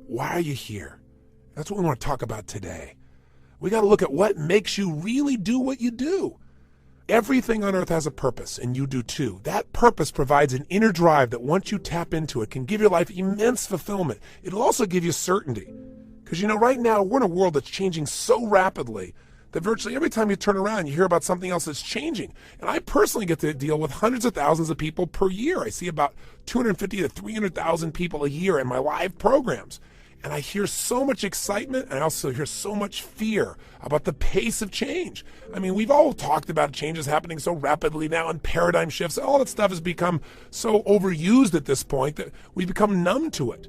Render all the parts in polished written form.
Why are you here? That's what we want to talk about today. We got to look at what makes you really do what you do. Everything on earth has a purpose, and you do too. That purpose provides an inner drive that once you tap into it can give your life immense fulfillment. It'll also give you certainty. Because right now we're in a world that's changing so rapidly that virtually every time you turn around, you hear about something else that's changing. And I personally get to deal with hundreds of thousands of people per year. I see about 250 to 300,000 people a year in my live programs. And I hear so much excitement, and I also hear so much fear about the pace of change. I mean, we've all talked about changes happening so rapidly now and paradigm shifts. All that stuff has become so overused at this point that we've become numb to it.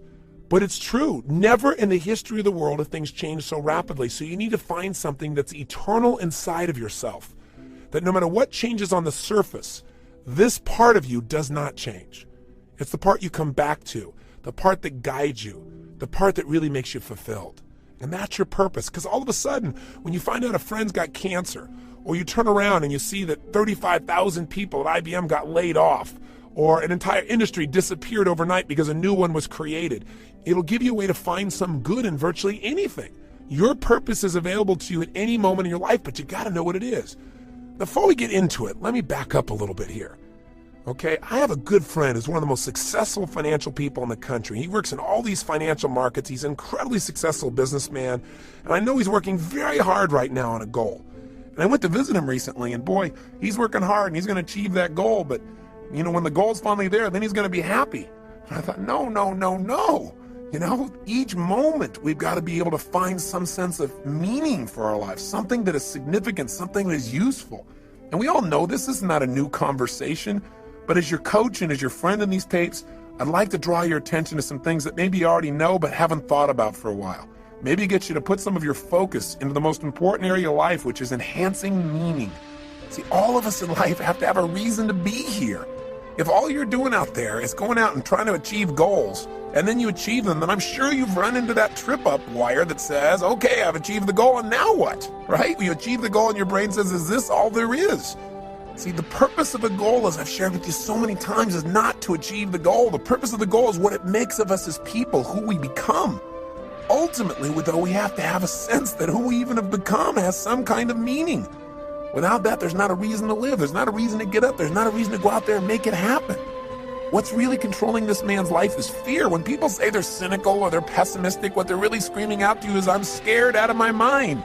But it's true. Never in the history of the world have things changed so rapidly. So you need to find something that's eternal inside of yourself, that no matter what changes on the surface, this part of you does not change. It's the part you come back to, the part that guides you, the part that really makes you fulfilled. And that's your purpose. Because all of a sudden, when you find out a friend's got cancer, or you turn around and you see that 35,000 people at IBM got laid off, or an entire industry disappeared overnight because a new one was created, it'll give you a way to find some good in virtually anything. Your purpose is available to you at any moment in your life, but you got to know what it is. Before we get into it, let me back up a little bit here. Okay, I have a good friend who's one of the most successful financial people in the country. He works in all these financial markets. He's an incredibly successful businessman, and I know he's working very hard right now on a goal. And I went to visit him recently, and boy, he's working hard, and he's going to achieve that goal, but when the goal's finally there, then he's going to be happy. And I thought, no. Each moment we've got to be able to find some sense of meaning for our lives, something that is significant, something that is useful. And we all know this is not a new conversation, but as your coach and as your friend in these tapes, I'd like to draw your attention to some things that maybe you already know but haven't thought about for a while. Maybe get you to put some of your focus into the most important area of life, which is enhancing meaning. See, all of us in life have to have a reason to be here. If all you're doing out there is going out and trying to achieve goals, and then you achieve them, then I'm sure you've run into that trip-up wire that says, okay, I've achieved the goal, and now what? Right? You achieve the goal and your brain says, is this all there is? See, the purpose of a goal, as I've shared with you so many times, is not to achieve the goal. The purpose of the goal is what it makes of us as people, who we become. Ultimately, though, we have to have a sense that who we even have become has some kind of meaning. Without that, there's not a reason to live. There's not a reason to get up. There's not a reason to go out there and make it happen. What's really controlling this man's life is fear. When people say they're cynical or they're pessimistic, what they're really screaming out to you is, I'm scared out of my mind.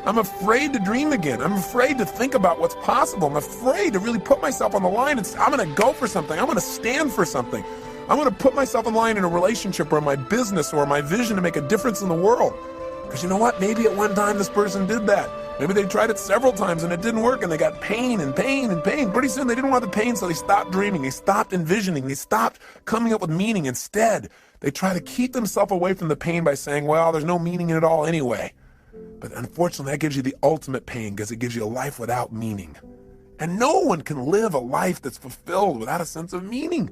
I'm afraid to dream again. I'm afraid to think about what's possible. I'm afraid to really put myself on the line and say, I'm going to go for something. I'm going to stand for something. I'm going to put myself on the line in a relationship or my business or my vision to make a difference in the world. Because you know what? Maybe at one time this person did that. Maybe they tried it several times and it didn't work and they got pain and pain and pain. Pretty soon they didn't want the pain, so they stopped dreaming. They stopped envisioning. They stopped coming up with meaning. Instead, they try to keep themselves away from the pain by saying, well, there's no meaning in it all anyway. But unfortunately, that gives you the ultimate pain because it gives you a life without meaning. And no one can live a life that's fulfilled without a sense of meaning.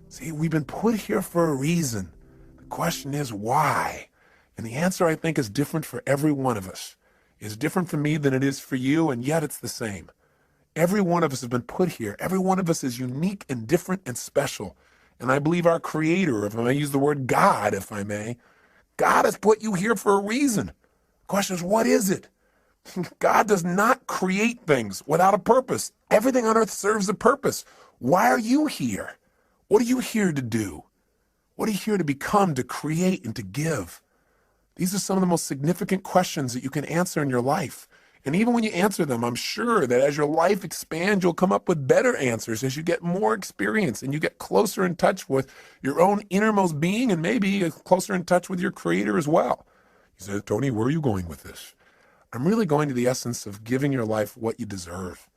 See, we've been put here for a reason. The question is why? And the answer, I think, is different for every one of us. It's different for me than it is for you, and yet it's the same. Every one of us has been put here. Every one of us is unique and different and special. And I believe our Creator, if I may use the word God, if I may, God has put you here for a reason. The question is, what is it? God does not create things without a purpose. Everything on earth serves a purpose. Why are you here? What are you here to do? What are you here to become, to create, and to give? These are some of the most significant questions that you can answer in your life. And even when you answer them, I'm sure that as your life expands, you'll come up with better answers as you get more experience and you get closer in touch with your own innermost being and maybe closer in touch with your Creator as well. You say, Tony, where are you going with this? I'm really going to the essence of giving your life what you deserve,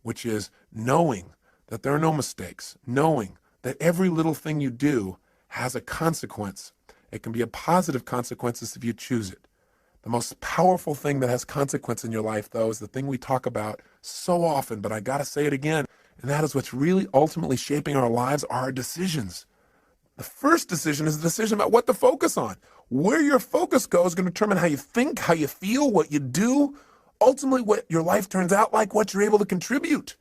which is knowing that there are no mistakes, knowing that every little thing you do has a consequence. It can be a positive consequences if you choose it. The most powerful thing that has consequence in your life, though, is the thing we talk about so often, but I got to say it again, and that is what's really ultimately shaping our lives are our decisions. The first decision is the decision about what to focus on. Where your focus goes is going to determine how you think, how you feel, what you do, ultimately what your life turns out like, what you're able to contribute.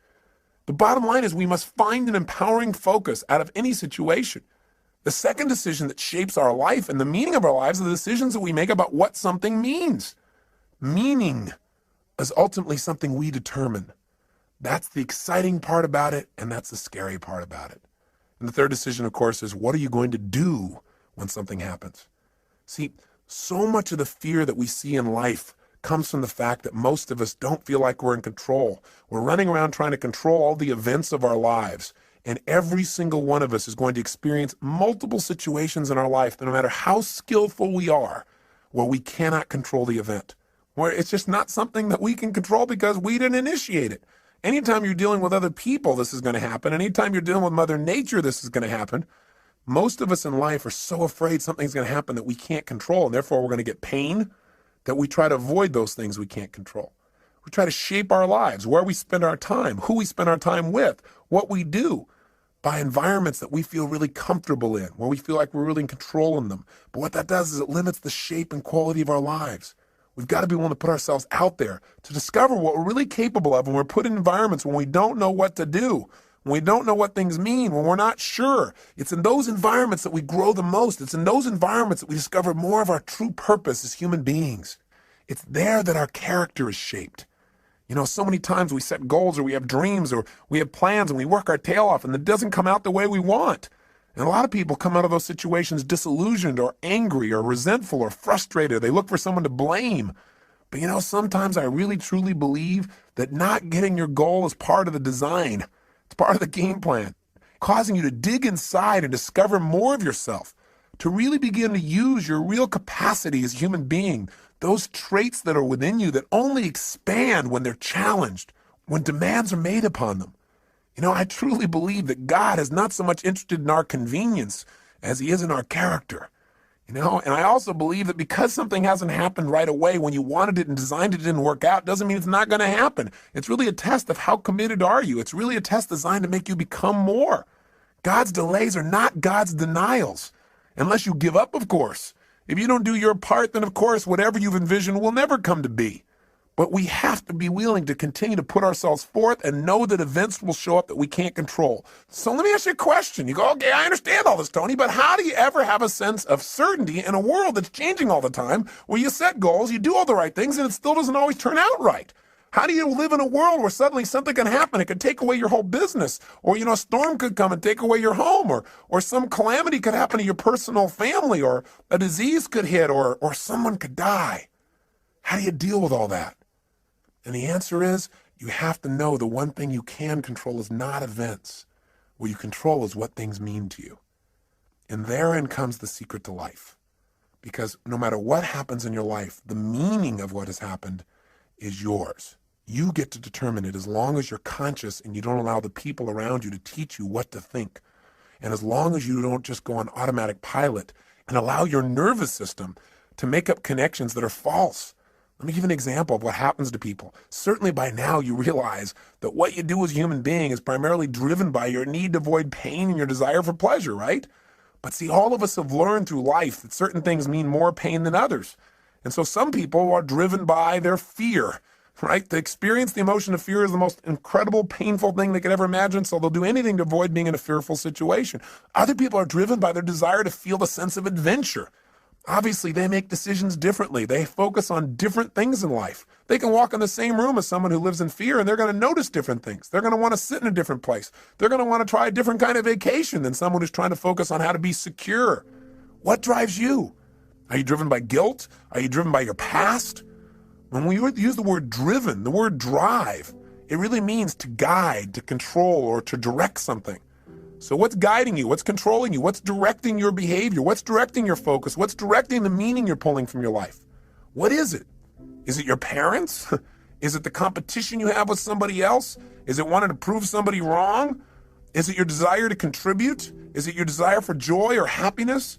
The bottom line is we must find an empowering focus out of any situation. The second decision that shapes our life and the meaning of our lives are the decisions that we make about what something means. Meaning is ultimately something we determine. That's the exciting part about it, and that's the scary part about it. And the third decision, of course, is what are you going to do when something happens? See, so much of the fear that we see in life comes from the fact that most of us don't feel like we're in control. We're running around trying to control all the events of our lives. And every single one of us is going to experience multiple situations in our life that no matter how skillful we are, where we cannot control the event, where it's just not something that we can control because we didn't initiate it. Anytime you're dealing with other people, this is going to happen. Anytime you're dealing with Mother Nature, this is going to happen. Most of us in life are so afraid something's going to happen that we can't control, and therefore we're going to get pain, that we try to avoid those things we can't control. We try to shape our lives, where we spend our time, who we spend our time with, what we do, by environments that we feel really comfortable in, where we feel like we're really in control in them. But what that does is it limits the shape and quality of our lives. We've got to be willing to put ourselves out there to discover what we're really capable of when we're put in environments when we don't know what to do, when we don't know what things mean, when we're not sure. It's in those environments that we grow the most. It's in those environments that we discover more of our true purpose as human beings. It's there that our character is shaped. You know, so many times we set goals or we have dreams or we have plans and we work our tail off and it doesn't come out the way we want. And a lot of people come out of those situations disillusioned or angry or resentful or frustrated. They look for someone to blame. But you know, sometimes I really truly believe that not getting your goal is part of the design. It's part of the game plan, causing you to dig inside and discover more of yourself, to really begin to use your real capacity as a human being, those traits that are within you that only expand when they're challenged, when demands are made upon them. You know, I truly believe that God is not so much interested in our convenience as he is in our character. You know, and I also believe that because something hasn't happened right away when you wanted it and designed it didn't work out, doesn't mean it's not going to happen. It's really a test of how committed are you. It's really a test designed to make you become more. God's delays are not God's denials, unless you give up, of course. If you don't do your part, then of course, whatever you've envisioned will never come to be. But we have to be willing to continue to put ourselves forth and know that events will show up that we can't control. So let me ask you a question. You go, okay, I understand all this, Tony, but how do you ever have a sense of certainty in a world that's changing all the time, where you set goals, you do all the right things, and it still doesn't always turn out right? How do you live in a world where suddenly something can happen? It could take away your whole business, or, you know, a storm could come and take away your home, or some calamity could happen to your personal family, or a disease could hit, or someone could die. How do you deal with all that? And the answer is, you have to know the one thing you can control is not events. What you control is what things mean to you. And therein comes the secret to life. Because no matter what happens in your life, the meaning of what has happened is yours. You get to determine it as long as you're conscious and you don't allow the people around you to teach you what to think. And as long as you don't just go on automatic pilot and allow your nervous system to make up connections that are false. Let me give an example of what happens to people. Certainly by now you realize that what you do as a human being is primarily driven by your need to avoid pain and your desire for pleasure, right? But see, all of us have learned through life that certain things mean more pain than others. And so some people are driven by their fear, right? To experience the emotion of fear is the most incredible, painful thing they could ever imagine, so they'll do anything to avoid being in a fearful situation. Other people are driven by their desire to feel the sense of adventure. Obviously, they make decisions differently. They focus on different things in life. They can walk in the same room as someone who lives in fear, and they're going to notice different things. They're going to want to sit in a different place. They're going to want to try a different kind of vacation than someone who's trying to focus on how to be secure. What drives you? Are you driven by guilt? Are you driven by your past? When we use the word driven, the word drive, it really means to guide, to control, or to direct something. So what's guiding you? What's controlling you? What's directing your behavior? What's directing your focus? What's directing the meaning you're pulling from your life? What is it? Is it your parents? Is it the competition you have with somebody else? Is it wanting to prove somebody wrong? Is it your desire to contribute? Is it your desire for joy or happiness?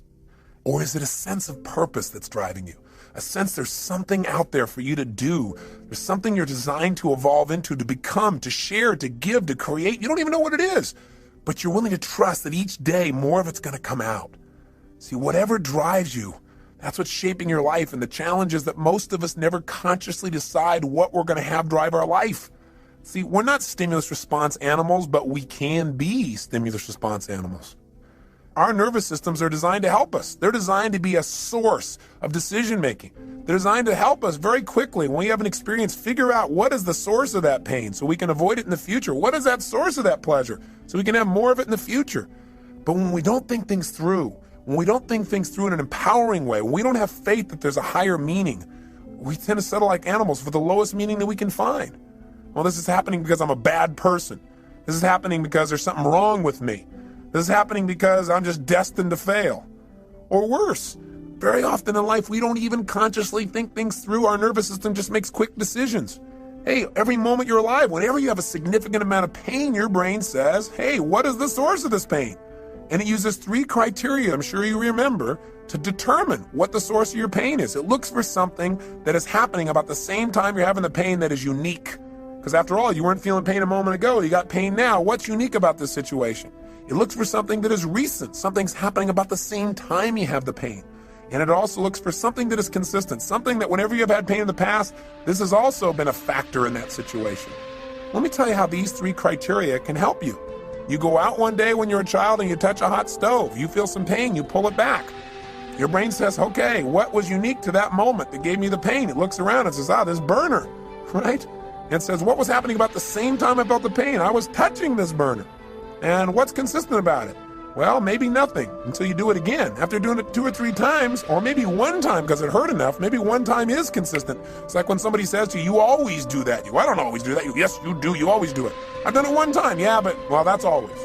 Or is it a sense of purpose that's driving you? A sense there's something out there for you to do. There's something you're designed to evolve into, to become, to share, to give, to create. You don't even know what it is. But you're willing to trust that each day more of it's going to come out. See, whatever drives you, that's what's shaping your life. And the challenge is that most of us never consciously decide what we're going to have drive our life. See, we're not stimulus response animals, but we can be stimulus response animals. Our nervous systems are designed to help us. They're designed to be a source of decision making. They're designed to help us very quickly when we have an experience, figure out what is the source of that pain so we can avoid it in the future. What is that source of that pleasure so we can have more of it in the future? But when we don't think things through, when we don't think things through in an empowering way, when we don't have faith that there's a higher meaning, we tend to settle like animals for the lowest meaning that we can find. Well, this is happening because I'm a bad person. This is happening because there's something wrong with me. This is happening because I'm just destined to fail. Or worse, very often in life, we don't even consciously think things through. Our nervous system just makes quick decisions. Hey, every moment you're alive, whenever you have a significant amount of pain, your brain says, hey, what is the source of this pain? And it uses 3 criteria, I'm sure you remember, to determine what the source of your pain is. It looks for something that is happening about the same time you're having the pain that is unique. Because after all, you weren't feeling pain a moment ago, you got pain now. What's unique about this situation? It looks for something that is recent. Something's happening about the same time you have the pain. And it also looks for something that is consistent, something that whenever you've had pain in the past, this has also been a factor in that situation. Let me tell you how these 3 criteria can help you. You go out one day when you're a child and you touch a hot stove. You feel some pain, you pull it back. Your brain says, okay, what was unique to that moment that gave me the pain? It looks around and says, this burner, right? And says, what was happening about the same time I felt the pain? I was touching this burner. And what's consistent about it? Well, maybe nothing until you do it again. After doing it 2 or 3 times, or maybe one time because it hurt enough, maybe one time is consistent. It's like when somebody says to you, you always do that. I don't always do that. Yes, you do. You always do it. I've done it one time. Yeah, but, well, that's always.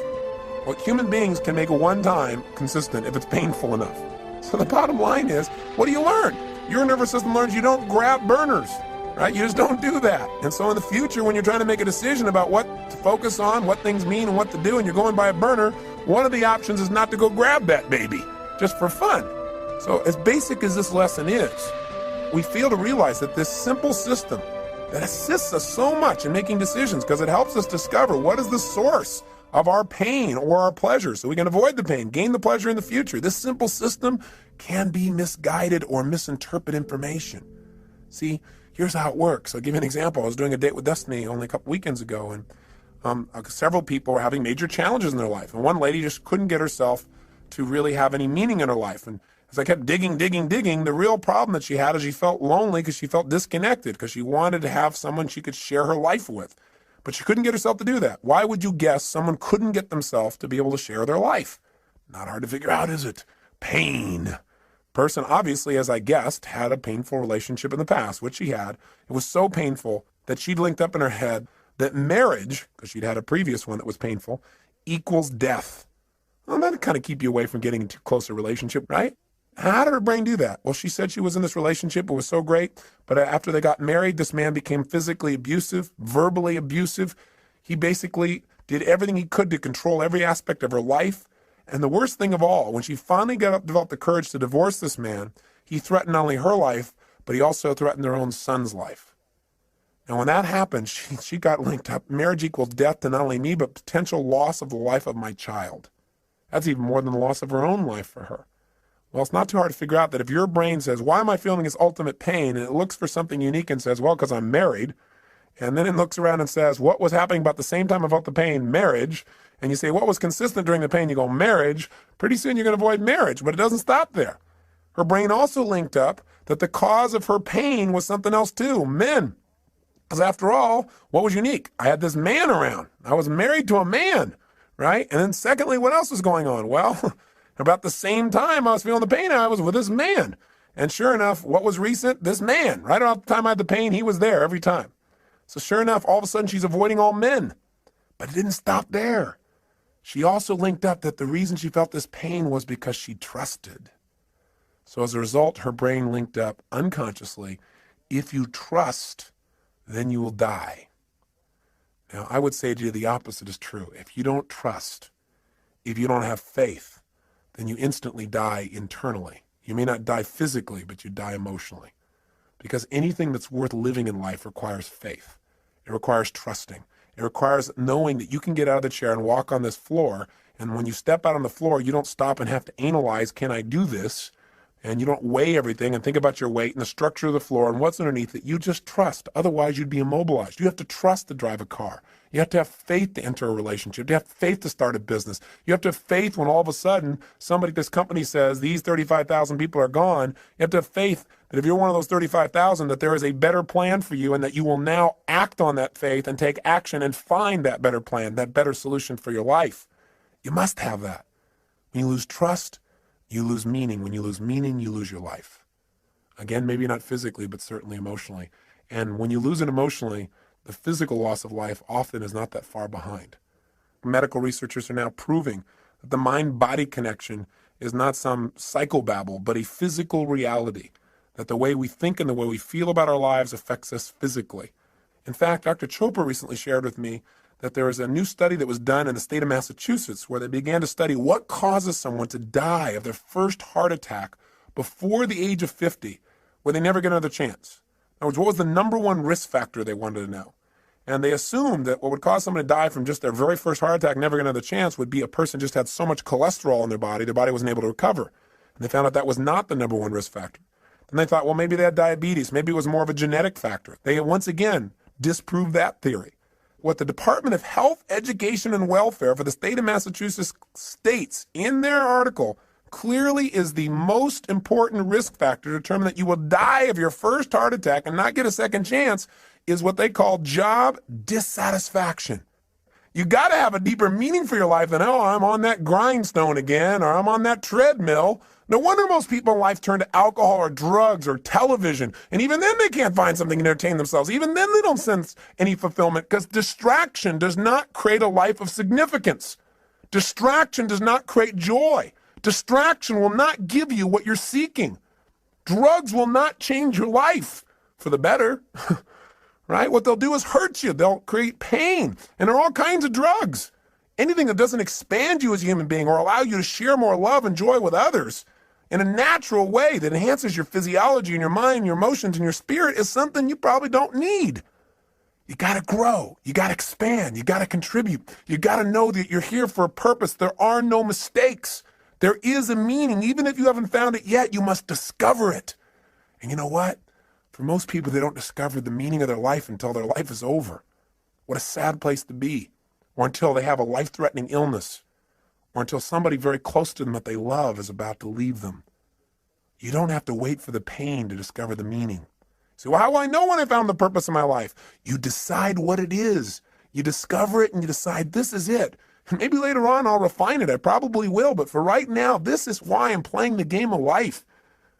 Well, human beings can make a one time consistent if it's painful enough. So the bottom line is, what do you learn? Your nervous system learns you don't grab burners. Right? You just don't do that. And so in the future, when you're trying to make a decision about what to focus on, what things mean and what to do, and you're going by a burner, one of the options is not to go grab that baby, just for fun. So as basic as this lesson is, we fail to realize that this simple system that assists us so much in making decisions because it helps us discover what is the source of our pain or our pleasure so we can avoid the pain, gain the pleasure in the future. This simple system can be misguided or misinterpret information. See, here's how it works. I'll give you an example. I was doing a date with Destiny only a couple weekends ago, and several people were having major challenges in their life. And one lady just couldn't get herself to really have any meaning in her life. And as I kept digging, the real problem that she had is she felt lonely because she felt disconnected because she wanted to have someone she could share her life with. But she couldn't get herself to do that. Why would you guess someone couldn't get themselves to be able to share their life? Not hard to figure out, is it? Pain. Person obviously, as I guessed, had a painful relationship in the past, which she had. It was so painful that she'd linked up in her head that marriage, because she'd had a previous one that was painful, equals death. Well, that'd kind of keep you away from getting into a closer relationship, right? How did her brain do that? Well, she said she was in this relationship. It was so great. But after they got married, this man became physically abusive, verbally abusive. He basically did everything he could to control every aspect of her life. And the worst thing of all, when she finally developed the courage to divorce this man, he threatened not only her life, but he also threatened their own son's life. And when that happened, she got linked up. Marriage equals death to not only me, but potential loss of the life of my child. That's even more than the loss of her own life for her. Well, it's not too hard to figure out that if your brain says, why am I feeling this ultimate pain? And it looks for something unique and says, well, because I'm married. And then it looks around and says, what was happening about the same time I felt the pain? Marriage. And you say, what was consistent during the pain? You go, marriage. Pretty soon you're going to avoid marriage, but it doesn't stop there. Her brain also linked up that the cause of her pain was something else too, men. Because after all, what was unique? I had this man around. I was married to a man, right? And then secondly, what else was going on? Well, about the same time I was feeling the pain, I was with this man. And sure enough, what was recent? This man. Right around the time I had the pain, he was there every time. So sure enough, all of a sudden she's avoiding all men. But it didn't stop there. She also linked up that the reason she felt this pain was because she trusted. So as a result, her brain linked up unconsciously, if you trust, then you will die. Now, I would say to you the opposite is true. If you don't trust, if you don't have faith, then you instantly die internally. You may not die physically, but you die emotionally. Because anything that's worth living in life requires faith. It requires trusting. It requires knowing that you can get out of the chair and walk on this floor, and when you step out on the floor, you don't stop and have to analyze, can I do this? and you don't weigh everything and think about your weight and the structure of the floor and what's underneath it. You just trust. Otherwise, you'd be immobilized. You have to trust to drive a car. You have to have faith to enter a relationship. You have faith to start a business. You have to have faith when all of a sudden this company says these 35,000 people are gone. You have to have faith that if you're one of those 35,000, that there is a better plan for you and that you will now act on that faith and take action and find that better plan, that better solution for your life. You must have that. When you lose trust, you lose meaning. When you lose meaning, you lose your life. Again, maybe not physically, but certainly emotionally. And when you lose it emotionally, the physical loss of life often is not that far behind. Medical researchers are now proving that the mind-body connection is not some psychobabble, but a physical reality, that the way we think and the way we feel about our lives affects us physically. In fact, Dr. Chopra recently shared with me that there is a new study that was done in the state of Massachusetts where they began to study what causes someone to die of their first heart attack before the age of 50, where they never get another chance. In other words, what was the number one risk factor they wanted to know? And they assumed that what would cause someone to die from just their very first heart attack, never get another chance, would be a person just had so much cholesterol in their body wasn't able to recover. And they found out that was not the number one risk factor. Then they thought, well, maybe they had diabetes. Maybe it was more of a genetic factor. They once again disproved that theory. What the Department of Health, Education, and Welfare for the state of Massachusetts states in their article clearly is the most important risk factor to determine that you will die of your first heart attack and not get a second chance is what they call job dissatisfaction. You got to have a deeper meaning for your life than, oh, I'm on that grindstone again, or I'm on that treadmill. No wonder most people in life turn to alcohol or drugs or television. And even then they can't find something to entertain themselves. Even then they don't sense any fulfillment because distraction does not create a life of significance. Distraction does not create joy. Distraction will not give you what you're seeking. Drugs will not change your life for the better. Right? What they'll do is hurt you. They'll create pain. And there are all kinds of drugs. Anything that doesn't expand you as a human being or allow you to share more love and joy with others in a natural way that enhances your physiology and your mind, your emotions, and your spirit is something you probably don't need. You got to grow. You got to expand. You got to contribute. You got to know that you're here for a purpose. There are no mistakes. There is a meaning. Even if you haven't found it yet, you must discover it. And you know what? For most people, they don't discover the meaning of their life until their life is over. What a sad place to be. Or until they have a life-threatening illness. Or until somebody very close to them that they love is about to leave them. You don't have to wait for the pain to discover the meaning. So, well, how will I know when I found the purpose of my life? You decide what it is. You discover it and you decide this is it. And maybe later on I'll refine it. I probably will. But for right now, this is why I'm playing the game of life.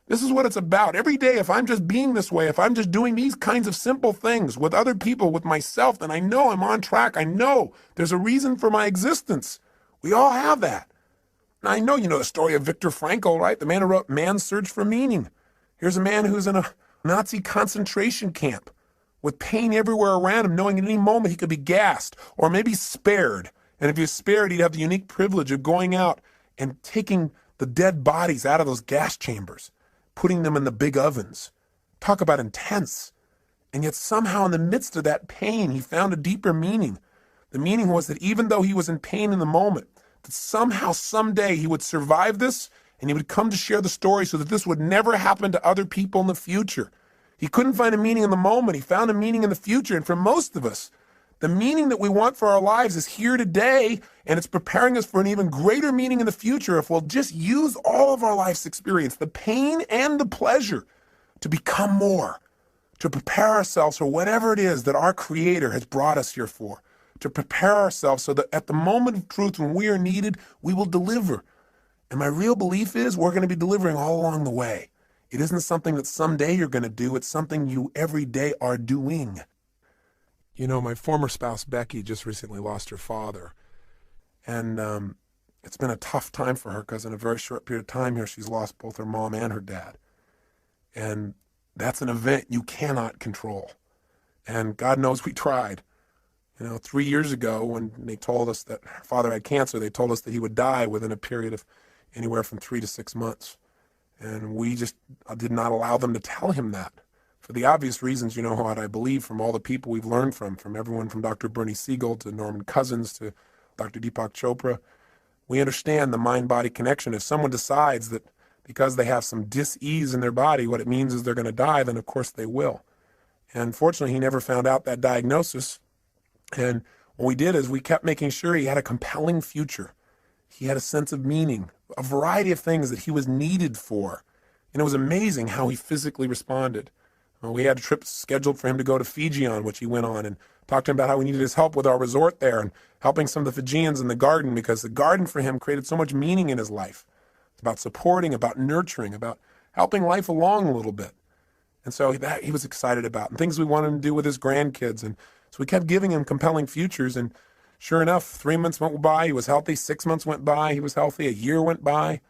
This is what it's about. Every day, if I'm just being this way, if I'm just doing these kinds of simple things with other people, with myself, then I know I'm on track. I know there's a reason for my existence. We all have that. And I know you know the story of Viktor Frankl, right? The man who wrote Man's Search for Meaning. Here's a man who's in a Nazi concentration camp with pain everywhere around him, knowing at any moment he could be gassed or maybe spared. And if he was spared, he'd have the unique privilege of going out and taking the dead bodies out of those gas chambers, putting them in the big ovens. Talk about intense. And yet somehow in the midst of that pain, he found a deeper meaning. The meaning was that even though he was in pain in the moment, that somehow, someday he would survive this and he would come to share the story so that this would never happen to other people in the future. He couldn't find a meaning in the moment. He found a meaning in the future. And for most of us, the meaning that we want for our lives is here today, and it's preparing us for an even greater meaning in the future if we'll just use all of our life's experience, the pain and the pleasure, to become more, to prepare ourselves for whatever it is that our Creator has brought us here for, to prepare ourselves so that at the moment of truth when we are needed, we will deliver. And my real belief is we're going to be delivering all along the way. It isn't something that someday you're going to do. It's something you every day are doing. You know, my former spouse, Becky, just recently lost her father. And it's been a tough time for her because in a very short period of time here, she's lost both her mom and her dad. And that's an event you cannot control. And God knows we tried. You know, 3 years ago when they told us that her father had cancer, they told us that he would die within a period of anywhere from 3 to 6 months. And we just did not allow them to tell him that. For the obvious reasons, you know what I believe from all the people we've learned from everyone from Dr. Bernie Siegel to Norman Cousins to Dr. Deepak Chopra. We understand the mind-body connection. If someone decides that because they have some dis-ease in their body, what it means is they're going to die, then of course they will. And fortunately, he never found out that diagnosis. And what we did is we kept making sure he had a compelling future. He had a sense of meaning, a variety of things that he was needed for. And it was amazing how he physically responded. We had a trip scheduled for him to go to Fiji on, which he went on, and talked to him about how we needed his help with our resort there and helping some of the Fijians in the garden, because the garden for him created so much meaning in his life. It's about supporting, about nurturing, about helping life along a little bit. And so that he was excited about, and things we wanted him to do with his grandkids. And so we kept giving him compelling futures. And sure enough, 3 months went by, he was healthy. 6 months went by, he was healthy. A year went by.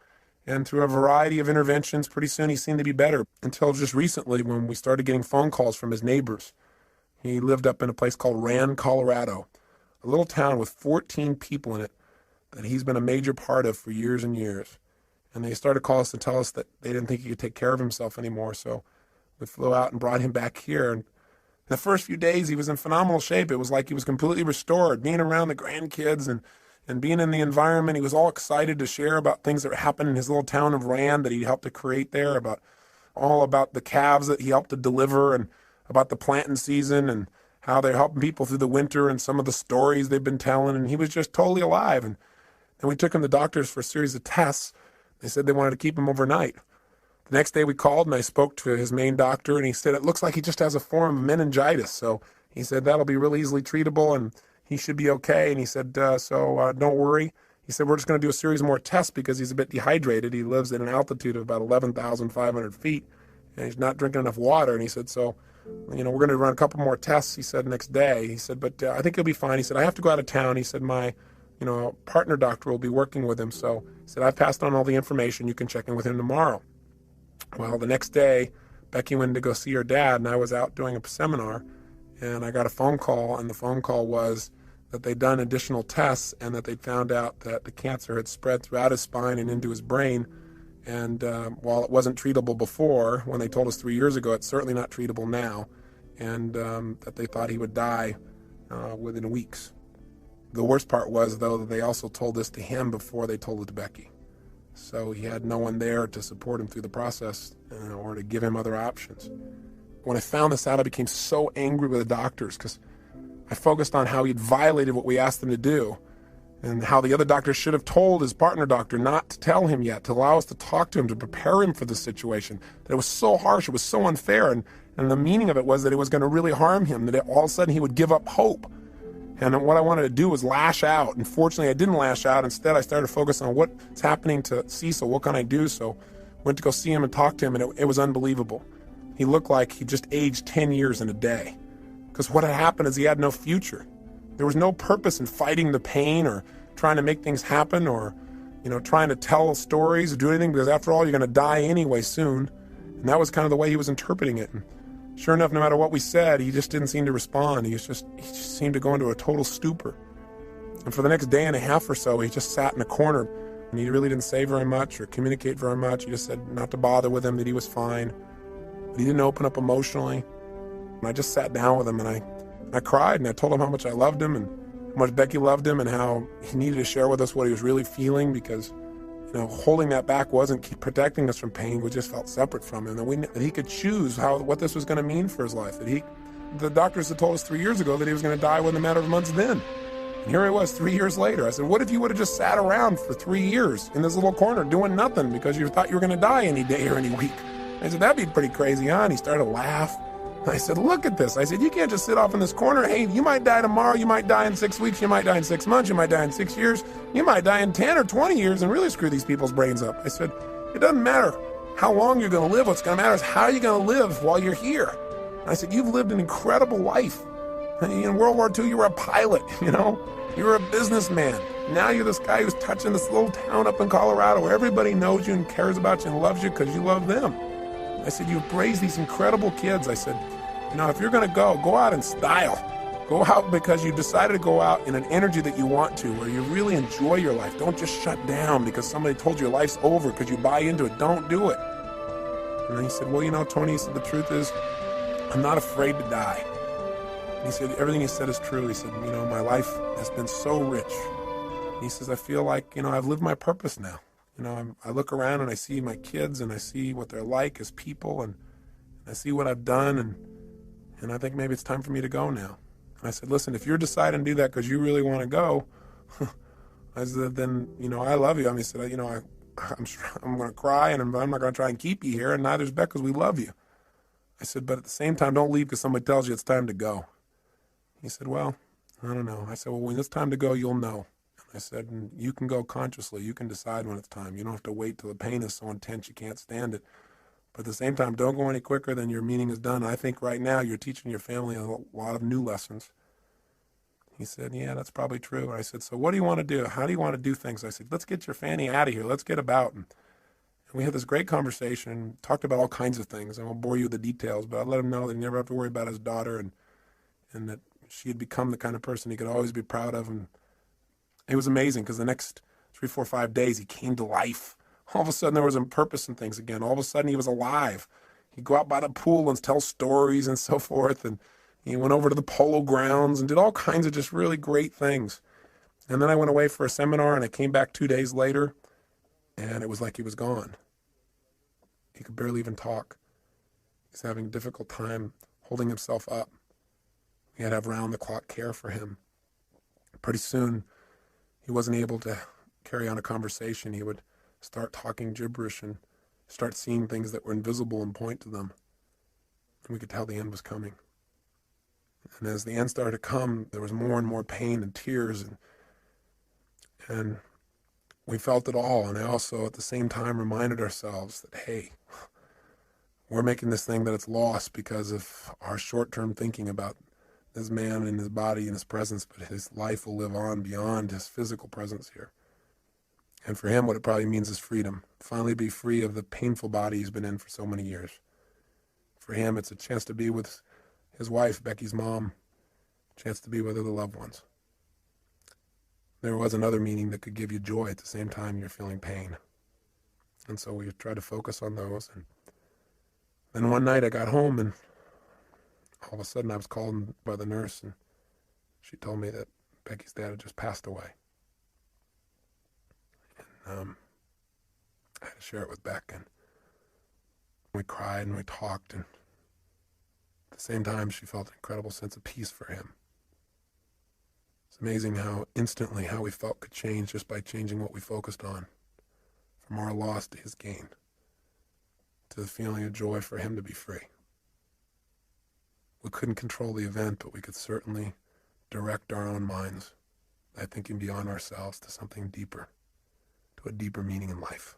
And through a variety of interventions, pretty soon he seemed to be better, until just recently when we started getting phone calls from his neighbors. He lived up in a place called Rand, Colorado, a little town with 14 people in it that he's been a major part of for years and years. And they started to call us and tell us that they didn't think he could take care of himself anymore. So we flew out and brought him back here. And the first few days, he was in phenomenal shape. It was like he was completely restored, being around the grandkids and being in the environment. He was all excited to share about things that happened in his little town of Rand that he helped to create there, all about the calves that he helped to deliver, and about the planting season and how they're helping people through the winter and some of the stories they've been telling. And he was just totally alive. And then we took him to doctors for a series of tests. They said they wanted to keep him overnight. The next day we called and I spoke to his main doctor, and he said it looks like he just has a form of meningitis. So he said that'll be really easily treatable and he should be okay. And he said, don't worry. He said, we're just going to do a series more tests because he's a bit dehydrated. He lives at an altitude of about 11,500 feet and he's not drinking enough water. And he said, we're going to run a couple more tests, he said, next day. He said, but I think he'll be fine. He said, I have to go out of town. He said, my partner doctor will be working with him. So he said, I've passed on all the information. You can check in with him tomorrow. Well, the next day, Becky went to go see her dad, and I was out doing a seminar, and I got a phone call, and the phone call was that they'd done additional tests and that they'd found out that the cancer had spread throughout his spine and into his brain. And while it wasn't treatable before, when they told us 3 years ago, it's certainly not treatable now, and that they thought he would die within weeks. The worst part was, though, that they also told this to him before they told it to Becky. So he had no one there to support him through the process or to give him other options. When I found this out, I became so angry with the doctors because I focused on how he'd violated what we asked him to do and how the other doctor should have told his partner doctor not to tell him yet, to allow us to talk to him, to prepare him for the situation. That it was so harsh, it was so unfair, and the meaning of it was that it was going to really harm him, that all of a sudden he would give up hope. And what I wanted to do was lash out. And fortunately, I didn't lash out. Instead, I started to focus on what's happening to Cecil. What can I do? So went to go see him and talk to him, and it was unbelievable. He looked like he just aged 10 years in a day. Because what had happened is he had no future. There was no purpose in fighting the pain or trying to make things happen or, trying to tell stories or do anything, because after all, you're going to die anyway soon. And that was kind of the way he was interpreting it. And sure enough, no matter what we said, he just didn't seem to respond. He just seemed to go into a total stupor. And for the next day and a half or so, he just sat in a corner. And he really didn't say very much or communicate very much. He just said not to bother with him, that he was fine. But he didn't open up emotionally. And I just sat down with him, and I cried, and I told him how much I loved him and how much Becky loved him and how he needed to share with us what he was really feeling, because holding that back wasn't protecting us from pain. We just felt separate from him. That he could choose what this was going to mean for his life. The doctors had told us 3 years ago that he was going to die within a matter of months then. And here he was 3 years later. I said, what if you would have just sat around for 3 years in this little corner doing nothing because you thought you were going to die any day or any week? I said, that'd be pretty crazy, huh? And he started to laugh. I said, look at this. I said, you can't just sit off in this corner. Hey, you might die tomorrow. You might die in 6 weeks. You might die in 6 months. You might die in 6 years. You might die in 10 or 20 years and really screw these people's brains up. I said, it doesn't matter how long you're going to live. What's going to matter is how you're going to live while you're here. And I said, you've lived an incredible life. In World War II, you were a pilot, You were a businessman. Now you're this guy who's touching this little town up in Colorado where everybody knows you and cares about you and loves you because you love them. I said, you've raised these incredible kids. I said, if you're going to go out in style. Go out because you decided to go out in an energy that you want to, where you really enjoy your life. Don't just shut down because somebody told you your life's over because you buy into it. Don't do it. And then he said, well, Tony, he said, the truth is, I'm not afraid to die. And he said, everything he said is true. He said, my life has been so rich. And he says, I feel like, I've lived my purpose now. I look around and I see my kids and I see what they're like as people, and I see what I've done, and I think maybe it's time for me to go now. And I said, listen, if you're deciding to do that because you really want to go, I said, then, I love you. He said, I'm going to cry, and I'm not going to try and keep you here, and neither's Beck, because we love you. I said, but at the same time, don't leave because somebody tells you it's time to go. He said, well, I don't know. I said, well, when it's time to go, you'll know. I said, and you can go consciously. You can decide when it's time. You don't have to wait till the pain is so intense you can't stand it. But at the same time, don't go any quicker than your meeting is done. I think right now you're teaching your family a lot of new lessons. He said, yeah, that's probably true. And I said, so what do you want to do? How do you want to do things? I said, let's get your Fanny out of here. Let's get about. And we had this great conversation, talked about all kinds of things. I won't bore you with the details, but I let him know that he never have to worry about his daughter, and that she had become the kind of person he could always be proud of. And it was amazing because the next 3, 4, 5 days he came to life. All of a sudden there was a purpose in things again. All of a sudden he was alive. He'd go out by the pool and tell stories and so forth. And he went over to the polo grounds and did all kinds of just really great things. And then I went away for a seminar, and I came back 2 days later, and it was like he was gone. He could barely even talk. He's having a difficult time holding himself up. We had to have round-the-clock care for him. Pretty soon, he wasn't able to carry on a conversation. He would start talking gibberish and start seeing things that were invisible and point to them. And we could tell the end was coming. And as the end started to come, there was more and more pain and tears, and we felt it all. And I also, at the same time, reminded ourselves that, hey, we're making this thing that it's lost because of our short-term thinking about this man and his body and his presence, but his life will live on beyond his physical presence here. And for him, what it probably means is freedom. Finally be free of the painful body he's been in for so many years. For him, it's a chance to be with his wife, Becky's mom, a chance to be with other loved ones. There was another meaning that could give you joy at the same time you're feeling pain. And so we try to focus on those. And then one night I got home, and all of a sudden I was called by the nurse, and she told me that Becky's dad had just passed away. And I had to share it with Beck, and we cried and we talked, and at the same time she felt an incredible sense of peace for him. It's amazing how instantly how we felt could change just by changing what we focused on, from our loss to his gain, to the feeling of joy for him to be free. We couldn't control the event, but we could certainly direct our own minds by thinking beyond ourselves to something deeper, to a deeper meaning in life.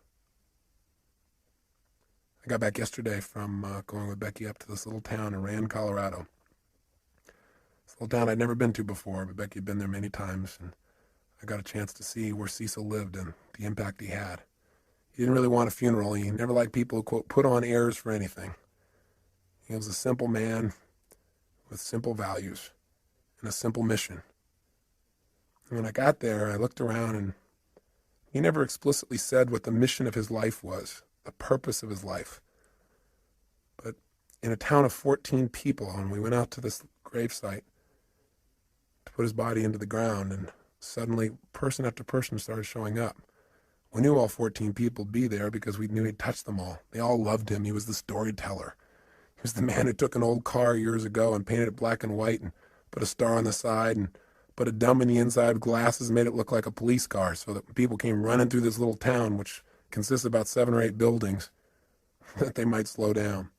I got back yesterday from going with Becky up to this little town in Rand, Colorado. This little town I'd never been to before, but Becky had been there many times, and I got a chance to see where Cecil lived and the impact he had. He didn't really want a funeral. He never liked people who, quote, put on airs for anything. He was a simple man with simple values and a simple mission. And when I got there, I looked around, and he never explicitly said what the mission of his life was, the purpose of his life. But in a town of 14 people, and we went out to this gravesite to put his body into the ground, and suddenly person after person started showing up. We knew all 14 people would be there because we knew he'd touched them all. They all loved him. He was the storyteller. He was the man who took an old car years ago and painted it black and white and put a star on the side and put a dumb in the inside with glasses and made it look like a police car so that when people came running through this little town, which consists of about 7 or 8 buildings, that they might slow down.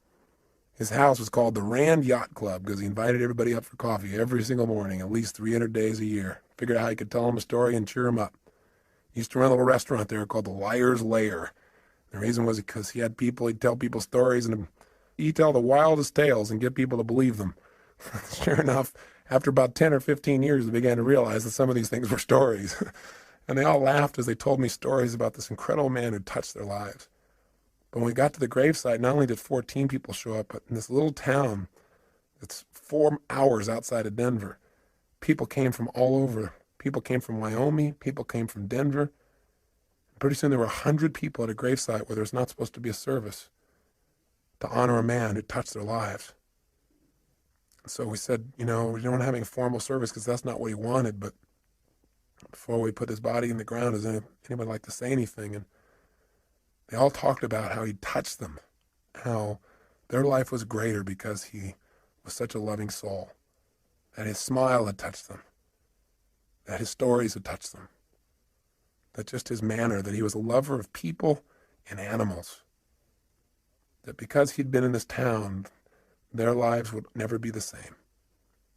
His house was called the Rand Yacht Club because he invited everybody up for coffee every single morning, at least 300 days a year. Figured out how he could tell them a story and cheer them up. He used to run a little restaurant there called the Liar's Lair. The reason was because he had people, he'd tell people stories, and he'd tell the wildest tales and get people to believe them. Sure enough, after about 10 or 15 years, they began to realize that some of these things were stories. And they all laughed as they told me stories about this incredible man who touched their lives. But when we got to the gravesite, not only did 14 people show up, but in this little town that's 4 hours outside of Denver, people came from all over. People came from Wyoming. People came from Denver. Pretty soon there were 100 people at a gravesite where there's not supposed to be a service to honor a man who touched their lives. So we said, we don't have having a formal service because that's not what he wanted, but before we put his body in the ground, does anybody like to say anything? And They all talked about how he touched them, how their life was greater because he was such a loving soul, that his smile had touched them, that his stories had touched them, that just his manner, that he was a lover of people and animals, that because he'd been in this town, their lives would never be the same.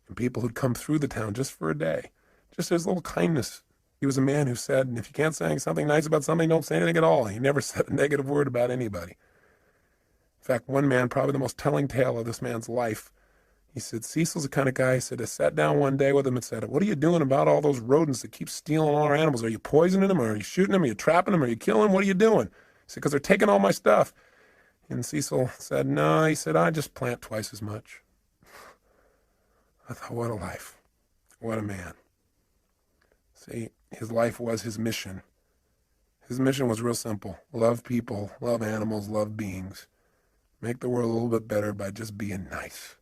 And people who'd come through the town just for a day, just his little kindness. He was a man who said, if you can't say something nice about somebody, don't say anything at all. He never said a negative word about anybody. In fact, one man, probably the most telling tale of this man's life, he said, Cecil's the kind of guy, he said, I sat down one day with him and said, what are you doing about all those rodents that keep stealing all our animals? Are you poisoning them? Or are you shooting them? Are you trapping them? Are you killing them? What are you doing? He said, because they're taking all my stuff. And Cecil said, no, he said, I just plant twice as much. I thought, what a life. What a man. See, his life was his mission. His mission was real simple. Love people, love animals, love beings. Make the world a little bit better by just being nice.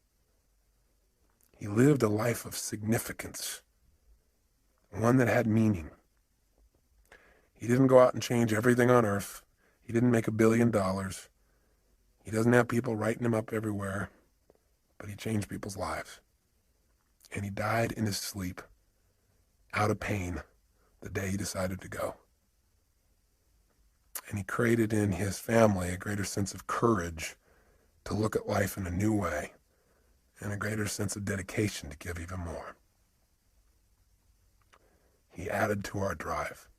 He lived a life of significance, one that had meaning. He didn't go out and change everything on earth. He didn't make $1 billion. He doesn't have people writing him up everywhere, but he changed people's lives. And he died in his sleep, out of pain, the day he decided to go. And he created in his family a greater sense of courage to look at life in a new way, and a greater sense of dedication to give even more. He added to our drive.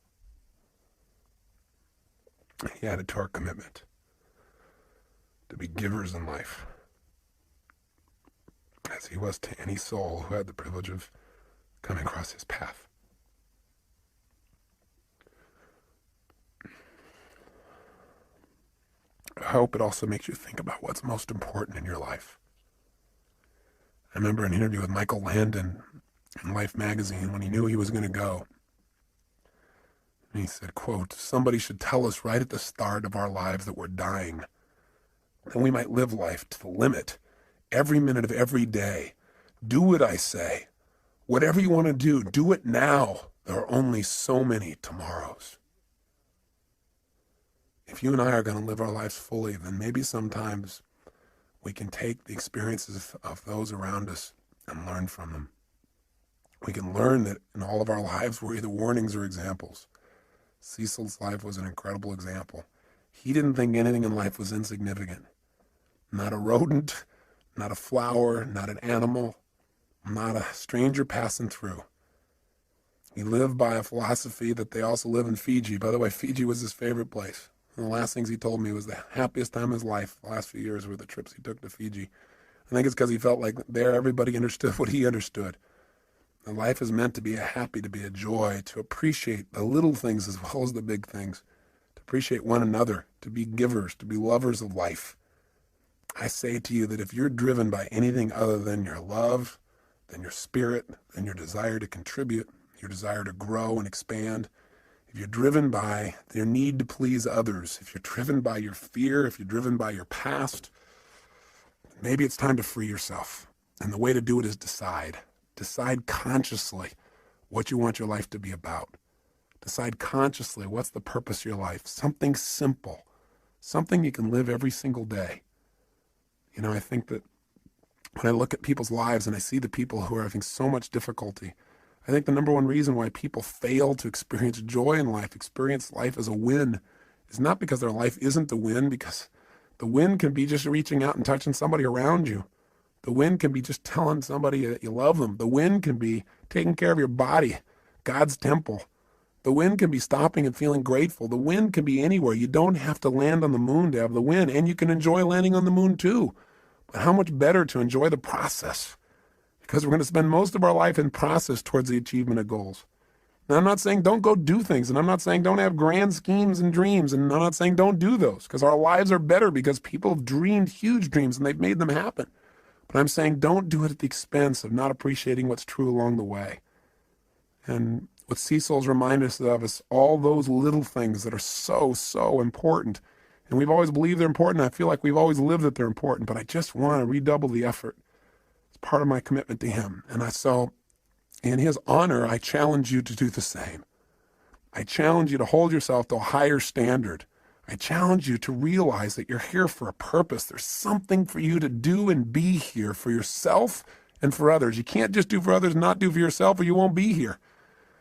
He added to our commitment to be givers in life, as he was to any soul who had the privilege of coming across his path. I hope it also makes you think about what's most important in your life. I remember an interview with Michael Landon in Life magazine when he knew he was going to go. And he said, quote, somebody should tell us right at the start of our lives that we're dying, that we might live life to the limit, every minute of every day. Do what I say. Whatever you want to do it now. There are only so many tomorrows. If you and I are going to live our lives fully, then maybe sometimes we can take the experiences of those around us and learn from them. We can learn that in all of our lives we're either warnings or examples. Cecil's life was an incredible example. He didn't think anything in life was insignificant. Not a rodent, not a flower, not an animal, not a stranger passing through. He lived by a philosophy that they also live in Fiji. By the way, Fiji was his favorite place. And the last things he told me was the happiest time of his life, the last few years, were the trips he took to Fiji. I think it's because he felt like there everybody understood what he understood. And life is meant to be a happy, to be a joy, to appreciate the little things as well as the big things, to appreciate one another, to be givers, to be lovers of life. I say to you that if you're driven by anything other than your love, than your spirit, than your desire to contribute, your desire to grow and expand, if you're driven by your need to please others, if you're driven by your fear, if you're driven by your past, maybe it's time to free yourself. And the way to do it is decide. Decide consciously what you want your life to be about. Decide consciously what's the purpose of your life. Something simple. Something you can live every single day. You know, I think that when I look at people's lives and I see the people who are having so much difficulty, I think the number one reason why people fail to experience joy in life, experience life as a win, is not because their life isn't the win, because the win can be just reaching out and touching somebody around you. The win can be just telling somebody that you love them. The win can be taking care of your body, God's temple. The win can be stopping and feeling grateful. The win can be anywhere. You don't have to land on the moon to have the win, and you can enjoy landing on the moon too. But how much better to enjoy the process? Because we're going to spend most of our life in process towards the achievement of goals. Now, I'm not saying don't go do things, and I'm not saying don't have grand schemes and dreams, and I'm not saying don't do those, because our lives are better because people have dreamed huge dreams and they've made them happen. But I'm saying don't do it at the expense of not appreciating what's true along the way. And what Cecil's reminded us of is all those little things that are so, so important. And we've always believed they're important. I feel like we've always lived that they're important, but I just want to redouble the effort. It's part of my commitment to him. And so in his honor, I challenge you to do the same. I challenge you to hold yourself to a higher standard. I challenge you to realize that you're here for a purpose. There's something for you to do and be here for yourself and for others. You can't just do for others and not do for yourself, or you won't be here.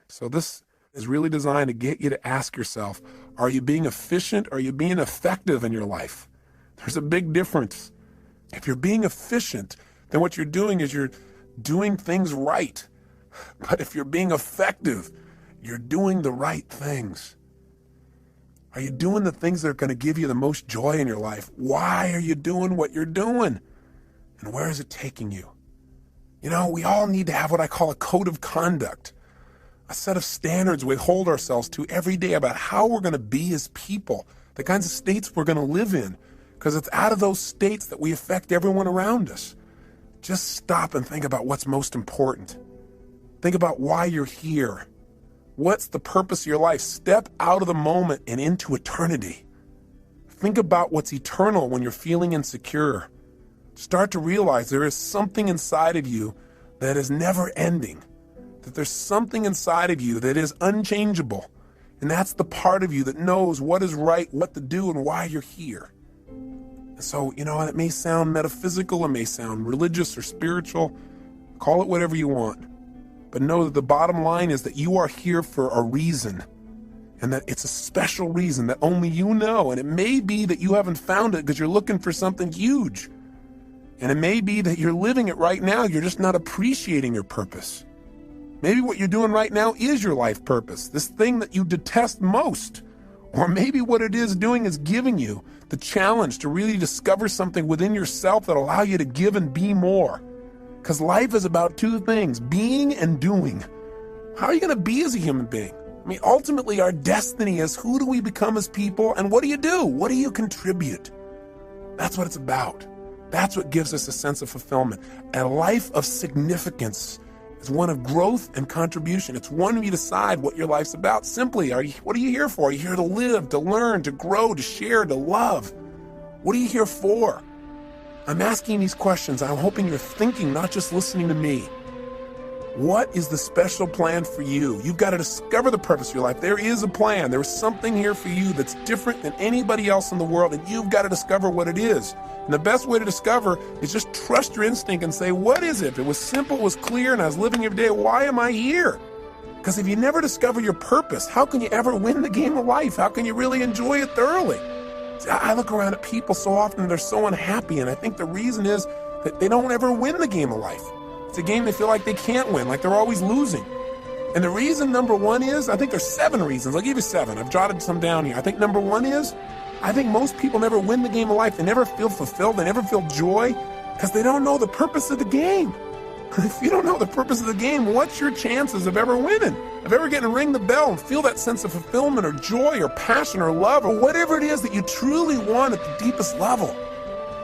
So this is really designed to get you to ask yourself, are you being efficient? Or are you being effective in your life? There's a big difference. If you're being efficient, then what you're doing is you're doing things right. But if you're being effective, you're doing the right things. Are you doing the things that are going to give you the most joy in your life? Why are you doing what you're doing? And where is it taking you? You know, we all need to have what I call a code of conduct, a set of standards we hold ourselves to every day about how we're going to be as people, the kinds of states we're going to live in, because it's out of those states that we affect everyone around us. Just stop and think about what's most important. Think about why you're here. What's the purpose of your life? Step out of the moment and into eternity. Think about what's eternal when you're feeling insecure. Start to realize there is something inside of you that is never ending, that there's something inside of you that is unchangeable, and that's the part of you that knows what is right, what to do, and why you're here. So, you know, it may sound metaphysical, it may sound religious or spiritual, call it whatever you want. But know that the bottom line is that you are here for a reason, and that it's a special reason that only you know. And it may be that you haven't found it because you're looking for something huge. And it may be that you're living it right now, you're just not appreciating your purpose. Maybe what you're doing right now is your life purpose, this thing that you detest most. Or maybe what it is doing is giving you the challenge to really discover something within yourself that allow you to give and be more. Because life is about two things, being and doing. How are you going to be as a human being? I mean, ultimately, our destiny is who do we become as people, and what do you do? What do you contribute? That's what it's about. That's what gives us a sense of fulfillment. A life of significance is one of growth and contribution. It's one where you decide what your life's about. Simply, what are you here for? Are you here to live, to learn, to grow, to share, to love? What are you here for? I'm asking these questions. I'm hoping you're thinking, not just listening to me. What is the special plan for you? You've got to discover the purpose of your life. There is a plan. There is something here for you that's different than anybody else in the world, and you've got to discover what it is. And the best way to discover is just trust your instinct and say, what is it? If it was simple, it was clear, and I was living every day, why am I here? Because if you never discover your purpose, how can you ever win the game of life? How can you really enjoy it thoroughly? See, I look around at people so often, they're so unhappy, and I think the reason is that they don't ever win the game of life. It's a game they feel like they can't win, like they're always losing. And the reason number one is, I think there's 7 reasons. I'll give you 7. I've jotted some down here. I think number 1 is, I think most people never win the game of life. They never feel fulfilled. They never feel joy because they don't know the purpose of the game. If you don't know the purpose of the game, what's your chances of ever winning? Of ever getting to ring the bell and feel that sense of fulfillment or joy or passion or love or whatever it is that you truly want at the deepest level?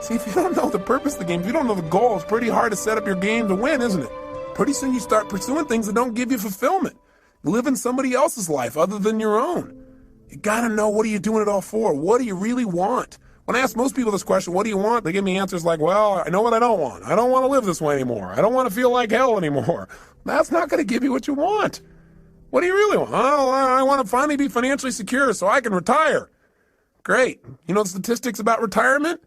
See, if you don't know the purpose of the game, if you don't know the goal, it's pretty hard to set up your game to win, isn't it? Pretty soon you start pursuing things that don't give you fulfillment. Living somebody else's life other than your own. You gotta know, what are you doing it all for? What do you really want? When I ask most people this question, what do you want? They give me answers like, well, I know what I don't want. I don't want to live this way anymore. I don't want to feel like hell anymore. That's not going to give you what you want. What do you really want? Oh, I want to finally be financially secure so I can retire. Great. You know the statistics about retirement?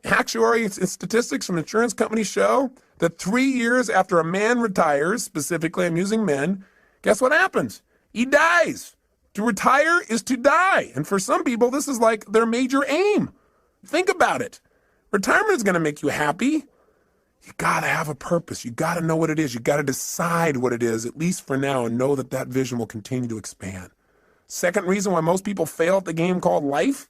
Actuary statistics from insurance companies show that 3 years after a man retires, specifically I'm using men, guess what happens? He dies. To retire is to die. And for some people, this is like their major aim. Think about it. Retirement is going to make you happy. You got to have a purpose. You got to know what it is. You got to decide what it is, at least for now, and know that that vision will continue to expand. Second reason why most people fail at the game called life,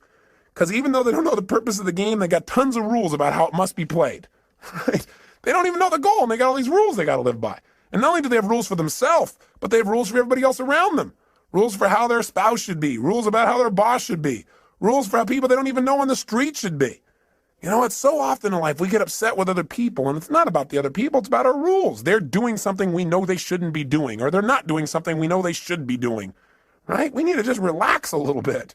because even though they don't know the purpose of the game, they got tons of rules about how it must be played. Right? They don't even know the goal, and they got all these rules they got to live by. And not only do they have rules for themselves, but they have rules for everybody else around them. Rules for how their spouse should be. Rules about how their boss should be. Rules for how people they don't even know on the street should be. You know, it's so often in life we get upset with other people, and it's not about the other people, it's about our rules. They're doing something we know they shouldn't be doing, or they're not doing something we know they should be doing, right? We need to just relax a little bit.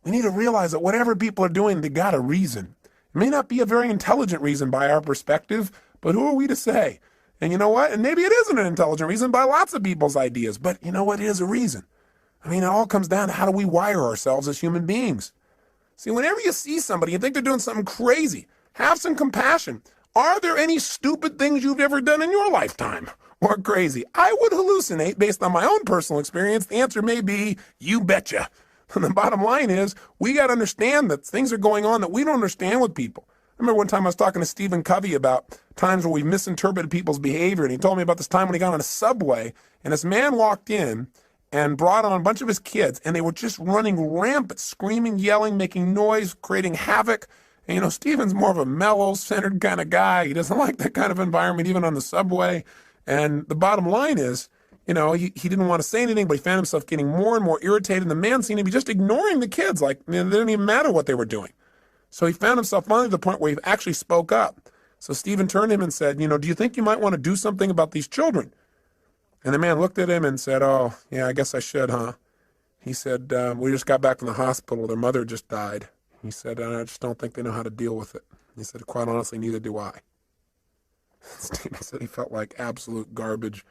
We need to realize that whatever people are doing, they got a reason. It may not be a very intelligent reason by our perspective, but who are we to say? And you know what? And maybe it isn't an intelligent reason by lots of people's ideas, but you know what? It is a reason. I mean, it all comes down to how do we wire ourselves as human beings. See, whenever you see somebody, you think they're doing something crazy, have some compassion. Are there any stupid things you've ever done in your lifetime? Or crazy? I would hallucinate based on my own personal experience. The answer may be, you betcha. And the bottom line is, we got to understand that things are going on that we don't understand with people. I remember one time I was talking to Stephen Covey about times where we misinterpreted people's behavior, and he told me about this time when he got on a subway, and this man walked in and brought on a bunch of his kids, and they were just running rampant, screaming, yelling, making noise, creating havoc. And, you know, Stephen's more of a mellow, centered kind of guy. He doesn't like that kind of environment, even on the subway. And the bottom line is, you know, he didn't want to say anything, but he found himself getting more and more irritated. And the man seemed to be just ignoring the kids, like, you know, it didn't even matter what they were doing. So he found himself finally to the point where he actually spoke up. So Stephen turned to him and said, you know, do you think you might want to do something about these children? And the man looked at him and said, oh, yeah, I guess I should, huh? He said, we just got back from the hospital. Their mother just died. He said, I just don't think they know how to deal with it. He said, quite honestly, neither do I. Stephen said he felt like absolute garbage.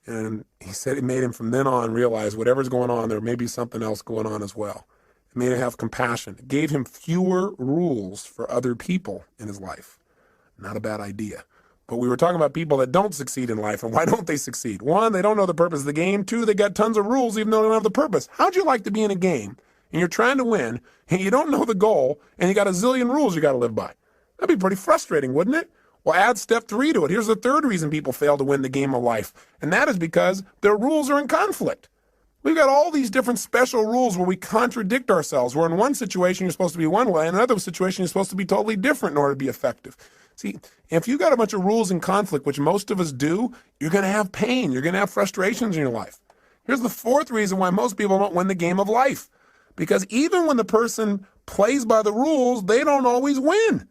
And he said it made him from then on realize whatever's going on, there may be something else going on as well. It made him have compassion. It gave him fewer rules for other people in his life. Not a bad idea. But we were talking about people that don't succeed in life, and why don't they succeed? One, they don't know the purpose of the game. Two, they got tons of rules even though they don't have the purpose. How'd you like to be in a game, and you're trying to win, and you don't know the goal, and you got a zillion rules you got to live by? That'd be pretty frustrating, wouldn't it? Well, add step 3 to it. Here's the third reason people fail to win the game of life, and that is because their rules are in conflict. We've got all these different special rules where we contradict ourselves, where in one situation you're supposed to be one way, in another situation you're supposed to be totally different in order to be effective. See, if you've got a bunch of rules in conflict, which most of us do, you're going to have pain. You're going to have frustrations in your life. Here's the fourth reason why most people don't win the game of life. Because even when the person plays by the rules, they don't always win.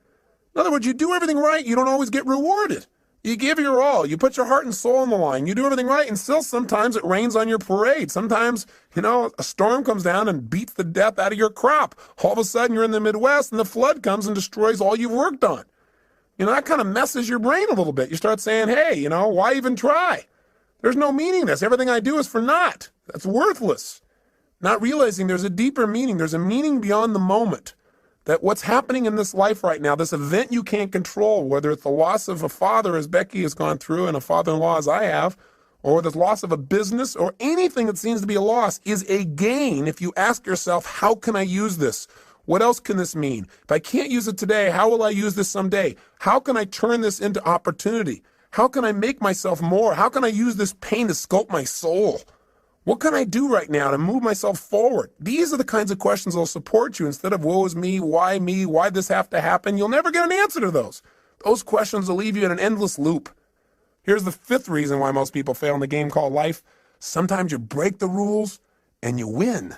In other words, you do everything right, you don't always get rewarded. You give your all. You put your heart and soul on the line. You do everything right, and still sometimes it rains on your parade. Sometimes, you know, a storm comes down and beats the death out of your crop. All of a sudden, you're in the Midwest, and the flood comes and destroys all you've worked on. You know, that kind of messes your brain a little bit. You start saying, hey, you know, why even try? There's no meaning to this. Everything I do is for naught. That's worthless. Not realizing there's a deeper meaning. There's a meaning beyond the moment. That what's happening in this life right now, this event you can't control, whether it's the loss of a father as Becky has gone through and a father-in-law as I have, or the loss of a business or anything that seems to be a loss, is a gain if you ask yourself, how can I use this? What else can this mean? If I can't use it today, how will I use this someday? How can I turn this into opportunity? How can I make myself more? How can I use this pain to sculpt my soul? What can I do right now to move myself forward? These are the kinds of questions that will support you instead of woe is me, why this have to happen? You'll never get an answer to those. Those questions will leave you in an endless loop. Here's the fifth reason why most people fail in the game called life. Sometimes you break the rules and you win.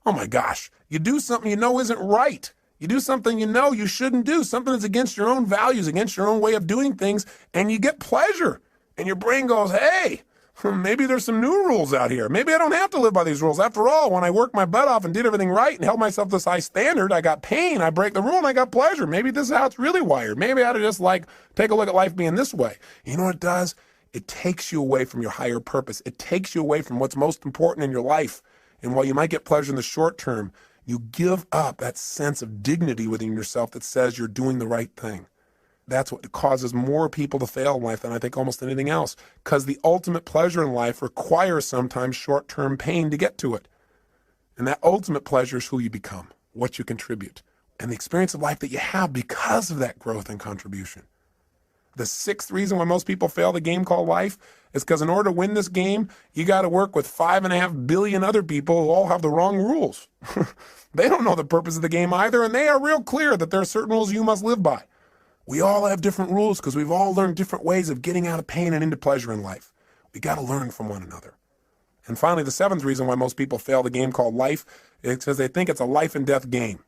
Oh my gosh, you do something you know isn't right. You do something you know you shouldn't do, something that's against your own values, against your own way of doing things, and you get pleasure. And your brain goes, hey, maybe there's some new rules out here. Maybe I don't have to live by these rules. After all, when I worked my butt off and did everything right and held myself to this high standard, I got pain, I break the rule, and I got pleasure. Maybe this is how it's really wired. Maybe I ought to just take a look at life being this way. You know what it does? It takes you away from your higher purpose. It takes you away from what's most important in your life. And while you might get pleasure in the short term, you give up that sense of dignity within yourself that says you're doing the right thing. That's what causes more people to fail in life than I think almost anything else, because the ultimate pleasure in life requires sometimes short-term pain to get to it. And that ultimate pleasure is who you become, what you contribute, and the experience of life that you have because of that growth and contribution. The sixth reason why most people fail the game called life is because in order to win this game, you got to work with 5.5 billion other people who all have the wrong rules. They don't know the purpose of the game either, and they are real clear that there are certain rules you must live by. We all have different rules because we've all learned different ways of getting out of pain and into pleasure in life. We got to learn from one another. And finally, the seventh reason why most people fail the game called life is because they think it's a life and death game.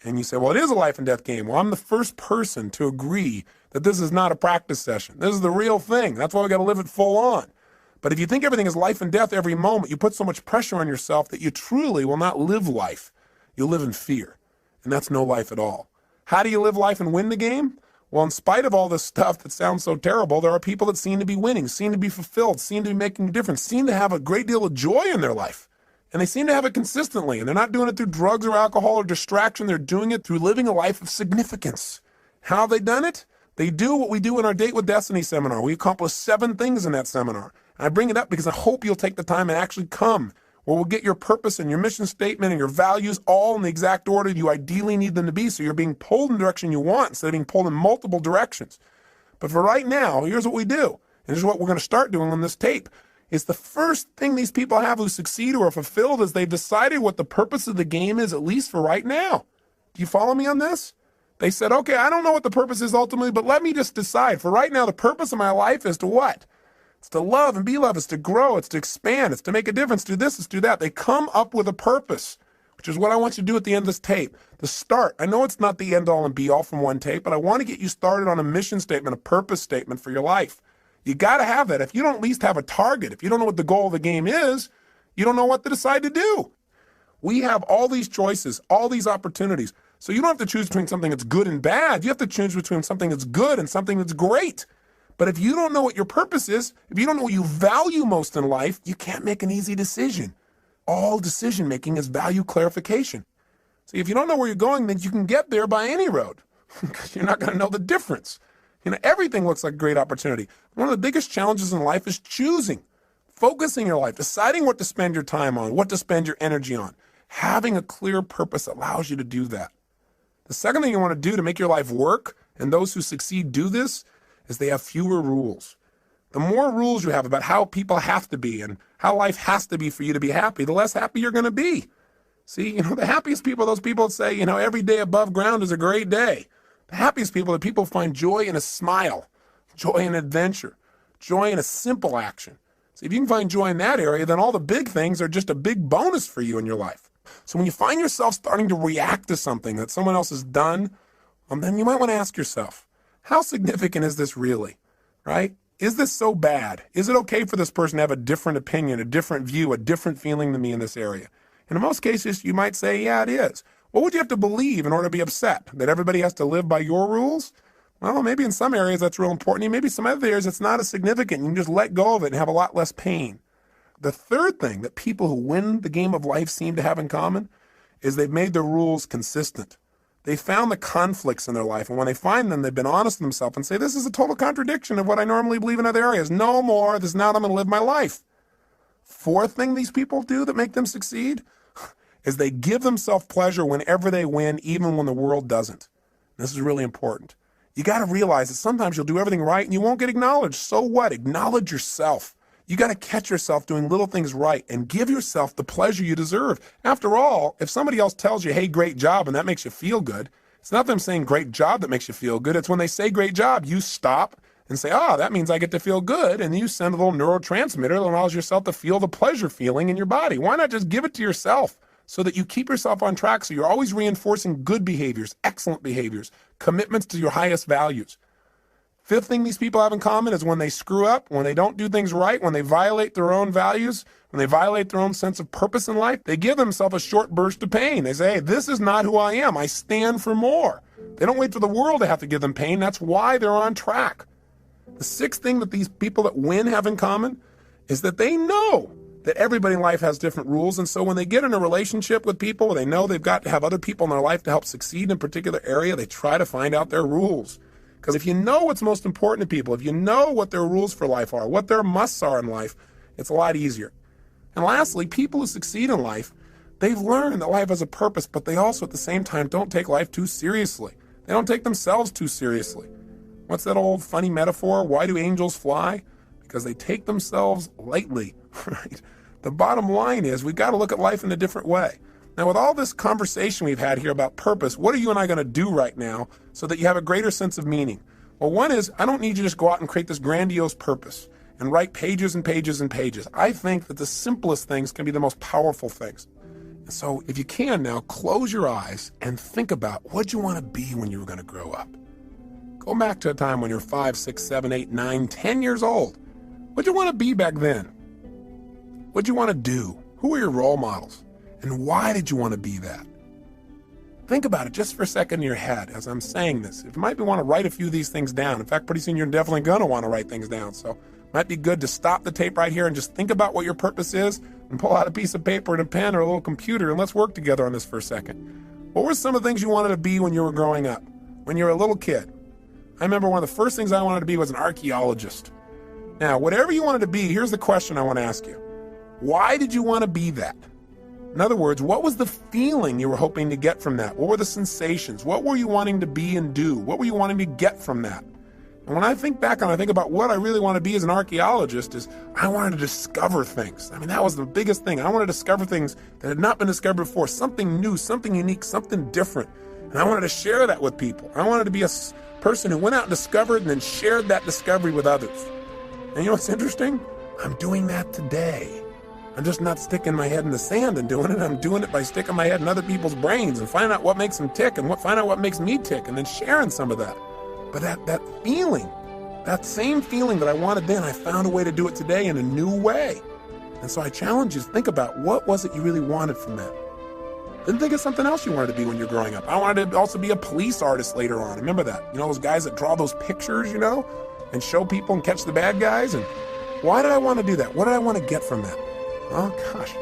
And you say, well, it is a life and death game. Well, I'm the first person to agree that this is not a practice session. This is the real thing. That's why we got to live it full on. But if you think everything is life and death every moment, you put so much pressure on yourself that you truly will not live life. You'll live in fear. And that's no life at all. How do you live life and win the game? Well, in spite of all this stuff that sounds so terrible, there are people that seem to be winning, seem to be fulfilled, seem to be making a difference, seem to have a great deal of joy in their life. And they seem to have it consistently, and they're not doing it through drugs or alcohol or distraction. They're doing it through living a life of significance. How have they done it? They do what we do in our Date with Destiny seminar. We accomplish 7 things in that seminar. And I bring it up because I hope you'll take the time and actually come, where we'll get your purpose and your mission statement and your values all in the exact order you ideally need them to be, so you're being pulled in the direction you want instead of being pulled in multiple directions. But for right now, here's what we do. And this is what we're going to start doing on this tape. Is the first thing these people have who succeed or are fulfilled is they've decided what the purpose of the game is, at least for right now. Do you follow me on this? They said, okay, I don't know what the purpose is ultimately, but let me just decide. For right now, the purpose of my life is to what? It's to love and be loved. It's to grow. It's to expand. It's to make a difference. Do this. It's do that. They come up with a purpose, which is what I want you to do at the end of this tape. The start. I know it's not the end all and be all from one tape, but I want to get you started on a mission statement, a purpose statement for your life. You got to have that. If you don't at least have a target, if you don't know what the goal of the game is, you don't know what to decide to do. We have all these choices, all these opportunities. So you don't have to choose between something that's good and bad. You have to choose between something that's good and something that's great. But if you don't know what your purpose is, if you don't know what you value most in life, you can't make an easy decision. All decision making is value clarification. See, if you don't know where you're going, then you can get there by any road because you're not going to know the difference. You know, everything looks like a great opportunity. One of the biggest challenges in life is choosing, focusing your life, deciding what to spend your time on, what to spend your energy on. Having a clear purpose allows you to do that. The second thing you want to do to make your life work, and those who succeed do this, is they have fewer rules. The more rules you have about how people have to be and how life has to be for you to be happy, the less happy you're going to be. See, the happiest people are those people that say, every day above ground is a great day. The happiest people are people who find joy in a smile, joy in adventure, joy in a simple action. See, if you can find joy in that area, then all the big things are just a big bonus for you in your life. So when you find yourself starting to react to something that someone else has done, then you might want to ask yourself, how significant is this really, right? Is this so bad? Is it okay for this person to have a different opinion, a different view, a different feeling than me in this area? And in most cases, you might say, yeah, it is. What would you have to believe in order to be upset? That everybody has to live by your rules? Well, maybe in some areas that's real important. And maybe some other areas it's not as significant. You can just let go of it and have a lot less pain. The third thing that people who win the game of life seem to have in common is they've made their rules consistent. They found the conflicts in their life, and when they find them, they've been honest with themselves and say, this is a total contradiction of what I normally believe in other areas. No more. This is not how I'm going to live my life. Fourth thing these people do that make them succeed is they give themselves pleasure whenever they win, even when the world doesn't. This is really important. You got to realize that sometimes you'll do everything right and you won't get acknowledged. So what? Acknowledge yourself. You got to catch yourself doing little things right and give yourself the pleasure you deserve. After all, if somebody else tells you, hey, great job, and that makes you feel good, it's not them saying great job that makes you feel good. It's when they say great job, you stop and say, that means I get to feel good. And you send a little neurotransmitter that allows yourself to feel the pleasure feeling in your body. Why not just give it to yourself so that you keep yourself on track, so you're always reinforcing good behaviors, excellent behaviors, commitments to your highest values. Fifth thing these people have in common is when they screw up, when they don't do things right, when they violate their own values, when they violate their own sense of purpose in life, they give themselves a short burst of pain. They say, hey, this is not who I am. I stand for more. They don't wait for the world to have to give them pain. That's why they're on track. The sixth thing that these people that win have in common is that they know that everybody in life has different rules. And so when they get in a relationship with people, they know they've got to have other people in their life to help succeed in a particular area. They try to find out their rules. Because if you know what's most important to people, if you know what their rules for life are, what their musts are in life, it's a lot easier. And lastly, people who succeed in life, they've learned that life has a purpose, but they also at the same time don't take life too seriously. They don't take themselves too seriously. What's that old funny metaphor? Why do angels fly? Because they take themselves lightly, right? The bottom line is we've got to look at life in a different way. Now, with all this conversation we've had here about purpose, what are you and I going to do right now so that you have a greater sense of meaning? Well, one is I don't need you to just go out and create this grandiose purpose and write pages and pages and pages. I think that the simplest things can be the most powerful things. And so if you can now, close your eyes and think about what you want to be when you were going to grow up. Go back to a time when you're 5, 6, 7, 8, 9, 10 years old. What'd you want to be back then? What'd you want to do? Who were your role models? And why did you want to be that? Think about it just for a second in your head as I'm saying this. You might want to write a few of these things down. In fact, pretty soon you're definitely going to want to write things down. So it might be good to stop the tape right here and just think about what your purpose is. And pull out a piece of paper and a pen or a little computer and let's work together on this for a second. What were some of the things you wanted to be when you were growing up? When you were a little kid? I remember one of the first things I wanted to be was an archaeologist. Now, whatever you wanted to be, here's the question I want to ask you. Why did you want to be that? In other words, what was the feeling you were hoping to get from that? What were the sensations? What were you wanting to be and do? What were you wanting to get from that? And when I think back and I think about what I really want to be as an archaeologist is I wanted to discover things. I mean, that was the biggest thing. I wanted to discover things that had not been discovered before, something new, something unique, something different. And I wanted to share that with people. I wanted to be a person who went out and discovered and then shared that discovery with others. And you know what's interesting? I'm doing that today. I'm just not sticking my head in the sand and doing it. I'm doing it by sticking my head in other people's brains and finding out what makes them tick and find out what makes me tick and then sharing some of that. But that feeling, that same feeling that I wanted then, I found a way to do it today in a new way. And so I challenge you to think about what was it you really wanted from that. Then think of something else you wanted to be when you're growing up. I wanted to also be a police artist later on. Remember that? You know, those guys that draw those pictures, you know, and show people and catch the bad guys. And why did I want to do that? What did I want to get from that? Oh gosh,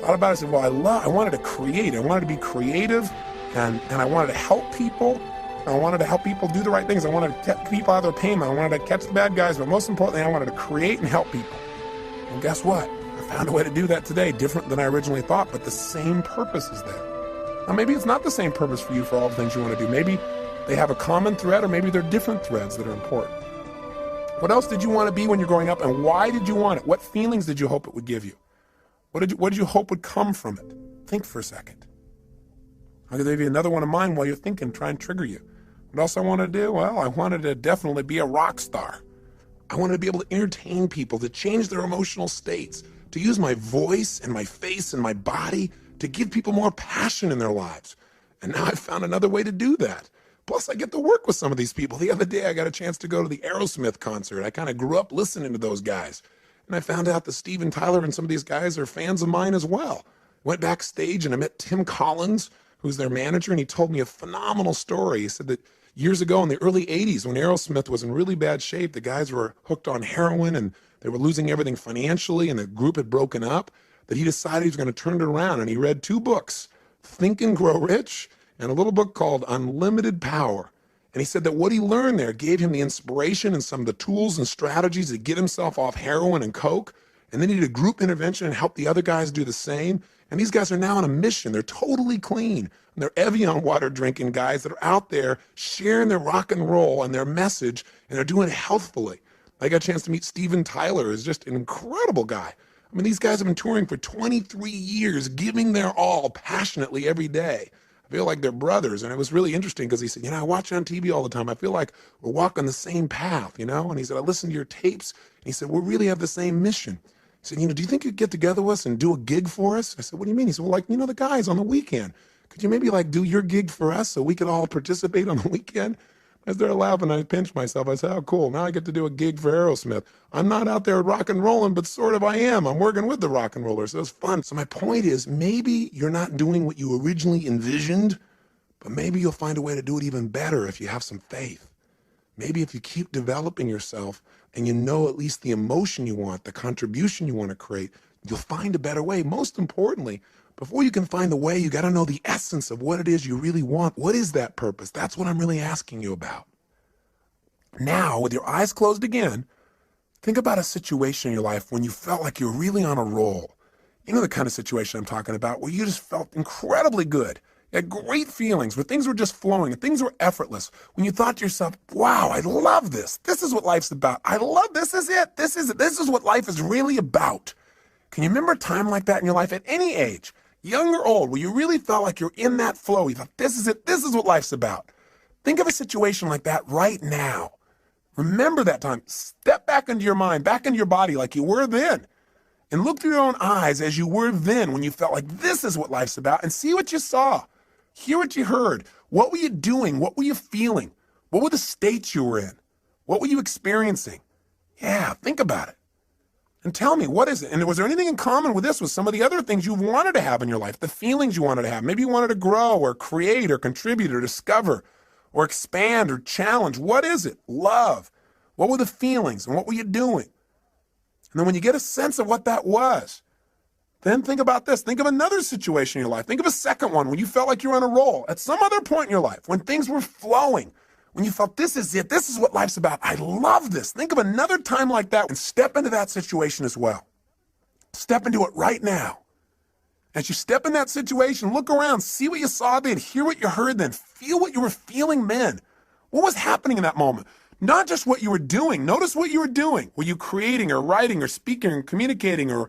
thought about it. I said, well, I wanted to create. I wanted to be creative, and I wanted to help people. I wanted to help people do the right things. I wanted to get people out of their pain. I wanted to catch the bad guys, but most importantly, I wanted to create and help people. And guess what? I found a way to do that today, different than I originally thought, but the same purpose is there. Now, maybe it's not the same purpose for you for all the things you want to do. Maybe they have a common thread, or maybe they're different threads that are important. What else did you want to be when you're growing up, and why did you want it? What feelings did you hope it would give you? What did you hope would come from it? Think for a second. I'll give you another one of mine while you're thinking, try and trigger you. What else I wanted to do? Well, I wanted to definitely be a rock star. I wanted to be able to entertain people, to change their emotional states, to use my voice and my face and my body to give people more passion in their lives. And now I've found another way to do that. Plus, I get to work with some of these people. The other day, I got a chance to go to the Aerosmith concert. I kind of grew up listening to those guys. And I found out that Steven Tyler and some of these guys are fans of mine as well. Went backstage and I met Tim Collins, who's their manager, and he told me a phenomenal story. He said that years ago in the early 80s, when Aerosmith was in really bad shape, the guys were hooked on heroin and they were losing everything financially and the group had broken up, that he decided he was going to turn it around. And he read 2 books, Think and Grow Rich, and a little book called Unlimited Power. And he said that what he learned there gave him the inspiration and some of the tools and strategies to get himself off heroin and coke. And then he did a group intervention and helped the other guys do the same. And these guys are now on a mission. They're totally clean. And they're Evian water drinking guys that are out there sharing their rock and roll and their message, and they're doing it healthfully. I got a chance to meet Steven Tyler, who's just an incredible guy. I mean, these guys have been touring for 23 years, giving their all passionately every day. I feel like they're brothers. And it was really interesting because he said, I watch you on TV all the time. I feel like we're walking the same path, And he said, I listen to your tapes. And he said, we really have the same mission. He said, do you think you'd get together with us and do a gig for us? I said, what do you mean? He said, well, the guys on the weekend. Could you maybe do your gig for us so we could all participate on the weekend? I started laughing. I pinched myself. I said, oh, cool. Now I get to do a gig for Aerosmith. I'm not out there rock and rolling, but sort of I am. I'm working with the rock and rollers. So it's fun. So my point is, maybe you're not doing what you originally envisioned, but maybe you'll find a way to do it even better if you have some faith. Maybe if you keep developing yourself and you know at least the emotion you want, the contribution you want to create, you'll find a better way. Most importantly, before you can find the way, you got to know the essence of what it is you really want. What is that purpose? That's what I'm really asking you about. Now, with your eyes closed again, think about a situation in your life when you felt like you're really on a roll. You know the kind of situation I'm talking about, where you just felt incredibly good. You had great feelings, where things were just flowing and things were effortless. When you thought to yourself, wow, I love this. This is what life's about. I love this. Is it. This is it. This is what life is really about. Can you remember a time like that in your life at any age, young or old, where you really felt like you're in that flow? You thought, this is it. This is what life's about. Think of a situation like that right now. Remember that time. Step back into your mind, back into your body like you were then. And look through your own eyes as you were then when you felt like this is what life's about, and see what you saw. Hear what you heard. What were you doing? What were you feeling? What were the states you were in? What were you experiencing? Yeah, think about it. And tell me, what is it? And was there anything in common with this, with some of the other things you wanted to have in your life, the feelings you wanted to have? Maybe you wanted to grow or create or contribute or discover or expand or challenge. What is it? Love. What were the feelings and what were you doing? And then when you get a sense of what that was, Then think about this. Think of another situation in your life. Think of a second one when you felt like you were on a roll. At some other point in your life, when things were flowing, when you felt this is it, this is what life's about. I love this. Think of another time like that and step into that situation as well. Step into it right now. As you step in that situation, look around, see what you saw then, hear what you heard then, feel what you were feeling then. What was happening in that moment? Not just what you were doing. Notice what you were doing. Were you creating or writing or speaking or communicating or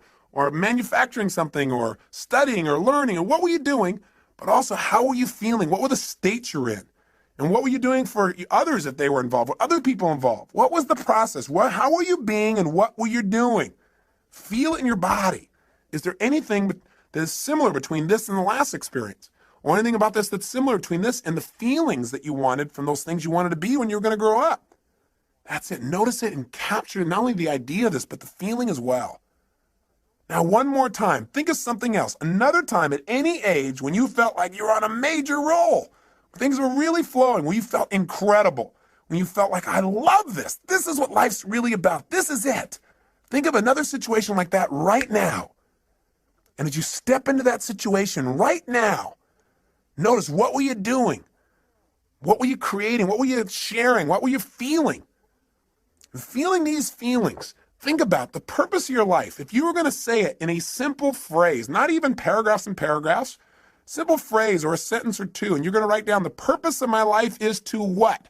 manufacturing something or studying or learning? Or what were you doing? But also, how were you feeling? What were the states you're in? And what were you doing for others if they were involved? Were other people involved? What was the process? How were you being and what were you doing? Feel it in your body. Is there anything that is similar between this and the last experience? Or anything about this that's similar between this and the feelings that you wanted from those things you wanted to be when you were going to grow up? That's it. Notice it and capture not only the idea of this, but the feeling as well. Now, one more time, think of something else. Another time at any age when you felt like you were on a major roll. Things were really flowing, when you felt incredible. When you felt like, I love this. This is what life's really about. This is it. Think of another situation like that right now. And as you step into that situation right now, notice what were you doing? What were you creating? What were you sharing? What were you feeling? Feeling these feelings, think about the purpose of your life. If you were going to say it in a simple phrase, not even paragraphs and paragraphs, simple phrase or a sentence or two, and you're going to write down the purpose of my life is to what?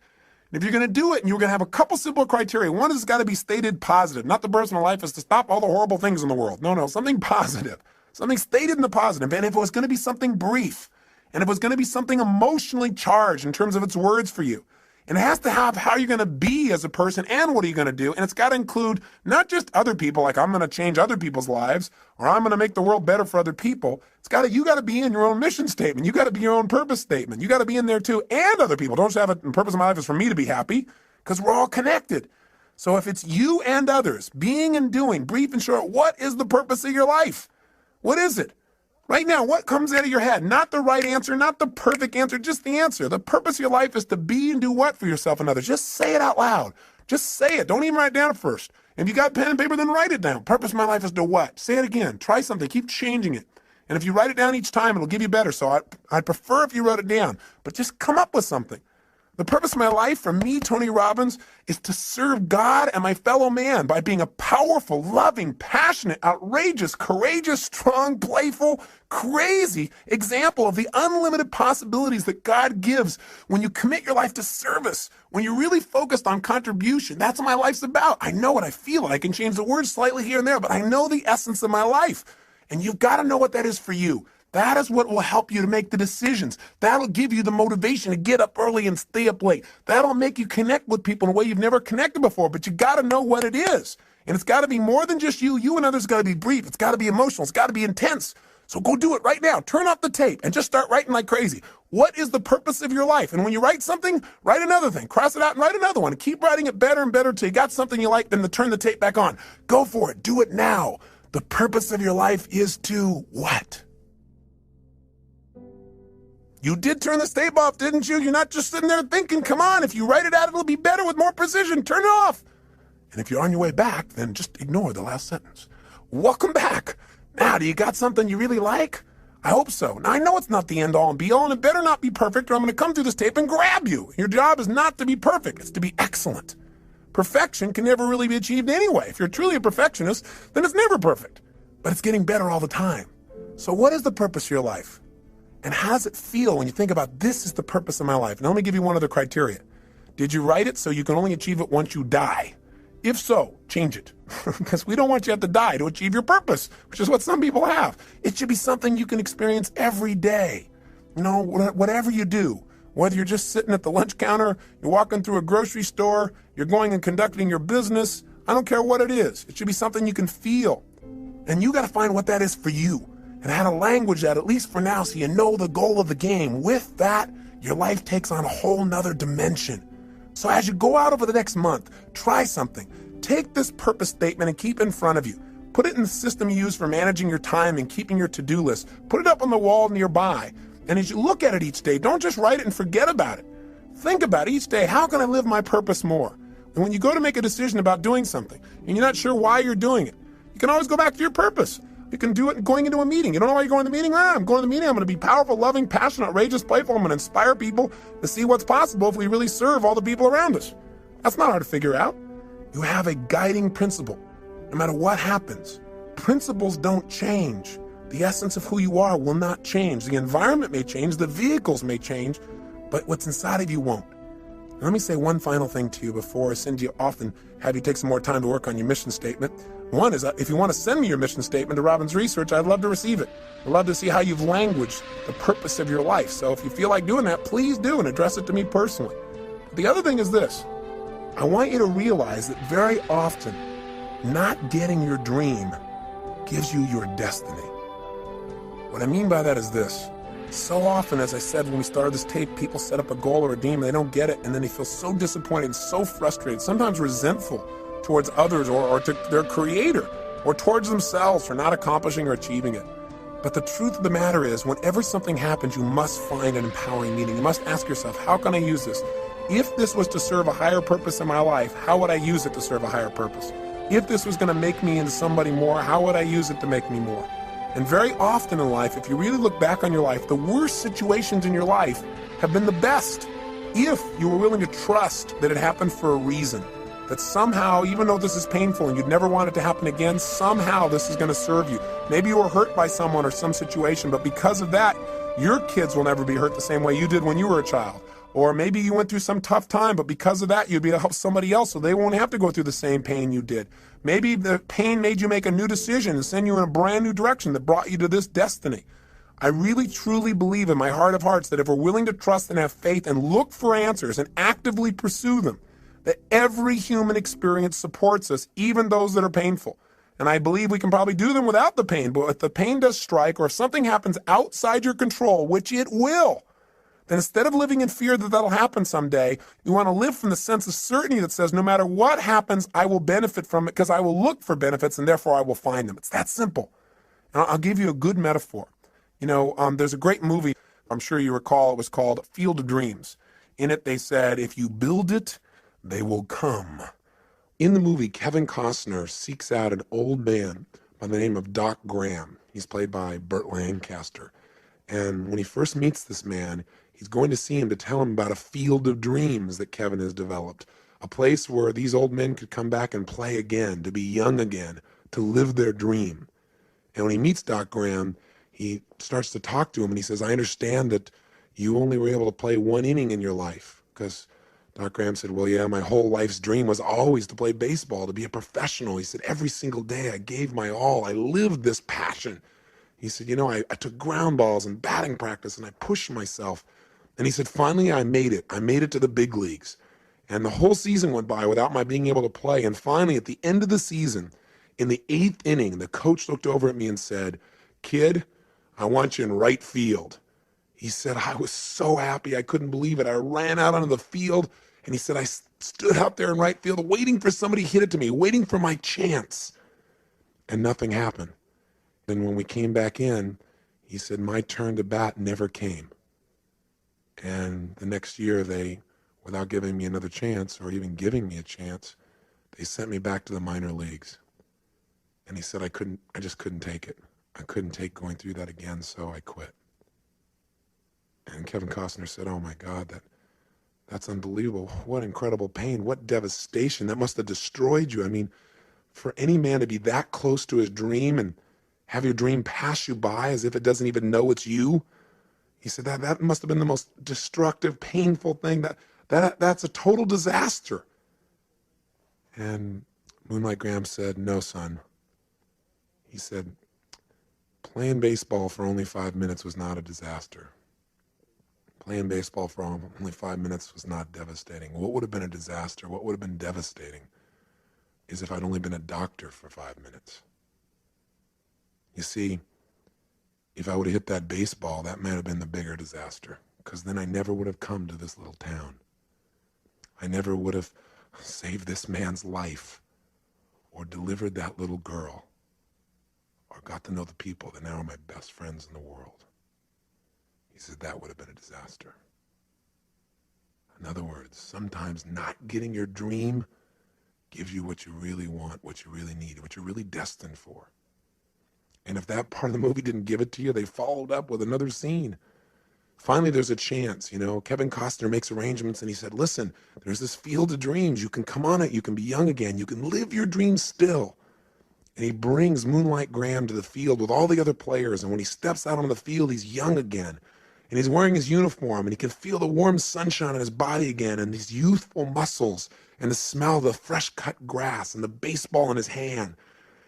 And if you're going to do it and you're going to have a couple simple criteria, one has got to be stated positive. Not the purpose of my life is to stop all the horrible things in the world. No, something positive. Something stated in the positive. And if it was going to be something brief, and if it was going to be something emotionally charged in terms of its words for you, and it has to have how you're going to be as a person and what are you going to do. And it's got to include not just other people, like I'm going to change other people's lives or I'm going to make the world better for other people. You got to be in your own mission statement. You got to be your own purpose statement. You got to be in there too, and other people. Don't just have it, the purpose of my life is for me to be happy, because we're all connected. So if it's you and others, being and doing, brief and short, what is the purpose of your life? What is it? Right now, what comes out of your head? Not the right answer, not the perfect answer, just the answer. The purpose of your life is to be and do what for yourself and others? Just say it out loud. Just say it. Don't even write it down at first. If you got pen and paper, then write it down. Purpose of my life is to what? Say it again. Try something. Keep changing it. And if you write it down each time, it'll give you better. So I'd prefer if you wrote it down. But just come up with something. The purpose of my life, for me, Tony Robbins, is to serve God and my fellow man by being a powerful, loving, passionate, outrageous, courageous, strong, playful, crazy example of the unlimited possibilities that God gives when you commit your life to service, when you're really focused on contribution. That's what my life's about. I know what I feel. I can change the words slightly here and there, but I know the essence of my life. And you've got to know what that is for you. That is what will help you to make the decisions. That'll give you the motivation to get up early and stay up late. That'll make you connect with people in a way you've never connected before, but you got to know what it is. And it's got to be more than just you. You and others got to be brief. It's got to be emotional. It's got to be intense. So go do it right now. Turn off the tape and just start writing like crazy. What is the purpose of your life? And when you write something, write another thing. Cross it out and write another one. And keep writing it better and better until you got something you like, then to turn the tape back on. Go for it. Do it now. The purpose of your life is to what? You did turn the tape off, didn't you? You're not just sitting there thinking, come on, if you write it out, it'll be better with more precision. Turn it off. And if you're on your way back, then just ignore the last sentence. Welcome back. Now, do you got something you really like? I hope so. Now, I know it's not the end all and be all, and it better not be perfect, or I'm going to come through this tape and grab you. Your job is not to be perfect. It's to be excellent. Perfection can never really be achieved anyway. If you're truly a perfectionist, then it's never perfect. But it's getting better all the time. So what is the purpose of your life? And how does it feel when you think about this is the purpose of my life? And let me give you one other criteria. Did you write it so you can only achieve it once you die? If so, change it. Because we don't want you to have to die to achieve your purpose, which is what some people have. It should be something you can experience every day. You know, whatever you do, whether you're just sitting at the lunch counter, you're walking through a grocery store, you're going and conducting your business, I don't care what it is. It should be something you can feel. And you got to find what that is for you. And how to language that, at least for now, so you know the goal of the game. With that, your life takes on a whole nother dimension. So as you go out over the next month, try something. Take this purpose statement and keep it in front of you. Put it in the system you use for managing your time and keeping your to-do list. Put it up on the wall nearby. And as you look at it each day, don't just write it and forget about it. Think about each day, how can I live my purpose more? And when you go to make a decision about doing something, and you're not sure why you're doing it, you can always go back to your purpose. You can do it going into a meeting. You don't know why you're going to the meeting? I'm going to the meeting. I'm going to be powerful, loving, passionate, outrageous, playful. I'm going to inspire people to see what's possible if we really serve all the people around us. That's not hard to figure out. You have a guiding principle. No matter what happens, principles don't change. The essence of who you are will not change. The environment may change, the vehicles may change, but what's inside of you won't. Let me say one final thing to you before I send you off and have you take some more time to work on your mission statement. One is, if you want to send me your mission statement to Robbins Research, I'd love to receive it. I'd love to see how you've languaged the purpose of your life. So if you feel like doing that, please do and address it to me personally. The other thing is this. I want you to realize that very often, not getting your dream gives you your destiny. What I mean by that is this. So often, as I said when we started this tape, people set up a goal or a dream, and they don't get it, and then they feel so disappointed and so frustrated, sometimes resentful towards others or to their creator or towards themselves for not accomplishing or achieving it. But the truth of the matter is, whenever something happens, you must find an empowering meaning. You must ask yourself, how can I use this? If this was to serve a higher purpose in my life, how would I use it to serve a higher purpose? If this was going to make me into somebody more, how would I use it to make me more? And very often in life, if you really look back on your life, the worst situations in your life have been the best. If you were willing to trust that it happened for a reason, that somehow, even though this is painful and you'd never want it to happen again, somehow this is going to serve you. Maybe you were hurt by someone or some situation, but because of that, your kids will never be hurt the same way you did when you were a child. Or maybe you went through some tough time, but because of that, you'd be able to help somebody else so they won't have to go through the same pain you did. Maybe the pain made you make a new decision and send you in a brand new direction that brought you to this destiny. I really, truly believe in my heart of hearts that if we're willing to trust and have faith and look for answers and actively pursue them, that every human experience supports us, even those that are painful. And I believe we can probably do them without the pain, but if the pain does strike or if something happens outside your control, which it will, then instead of living in fear that that'll happen someday, you want to live from the sense of certainty that says, no matter what happens, I will benefit from it because I will look for benefits and therefore I will find them. It's that simple. And I'll give you a good metaphor. There's a great movie, I'm sure you recall, it was called Field of Dreams. In it, they said, if you build it, they will come. In the movie, Kevin Costner seeks out an old man by the name of Doc Graham. He's played by Burt Lancaster. And when he first meets this man, he's going to see him to tell him about a field of dreams that Kevin has developed, a place where these old men could come back and play again, to be young again, to live their dream. And when he meets Doc Graham, he starts to talk to him and he says, I understand that you only were able to play one inning in your life. Because Doc Graham said, well, yeah, my whole life's dream was always to play baseball, to be a professional. He said, every single day I gave my all. I lived this passion. He said, I took ground balls and batting practice and I pushed myself. And he said, finally, I made it. I made it to the big leagues. And the whole season went by without my being able to play. And finally, at the end of the season, in the 8th inning, the coach looked over at me and said, kid, I want you in right field. He said, I was so happy. I couldn't believe it. I ran out onto the field. And he said, I stood out there in right field waiting for somebody to hit it to me, waiting for my chance. And nothing happened. Then when we came back in, he said, my turn to bat never came. And the next year, they, without giving me another chance or even giving me a chance, they sent me back to the minor leagues. And he said, I just couldn't take it. I couldn't take going through that again, so I quit. And Kevin Costner said, oh my God, that's unbelievable. What incredible pain, what devastation. That must have destroyed you. I mean, for any man to be that close to his dream and have your dream pass you by as if it doesn't even know it's you. He said that must have been the most destructive, painful thing. That's a total disaster. And Moonlight Graham said, no, son. He said, playing baseball for only 5 minutes was not a disaster. Playing baseball for only 5 minutes was not devastating. What would have been a disaster, what would have been devastating, is if I'd only been a doctor for 5 minutes. You see, if I would have hit that baseball, that might have been the bigger disaster, because then I never would have come to this little town. I never would have saved this man's life or delivered that little girl or got to know the people that now are my best friends in the world. He said that would have been a disaster. In other words, sometimes not getting your dream gives you what you really want, what you really need, what you're really destined for. And if that part of the movie didn't give it to you, they followed up with another scene. Finally, there's a chance, Kevin Costner makes arrangements and he said, listen, there's this field of dreams. You can come on it. You can be young again. You can live your dreams still. And he brings Moonlight Graham to the field with all the other players. And when he steps out on the field, he's young again. And he's wearing his uniform and he can feel the warm sunshine on his body again and these youthful muscles and the smell of the fresh cut grass and the baseball in his hand.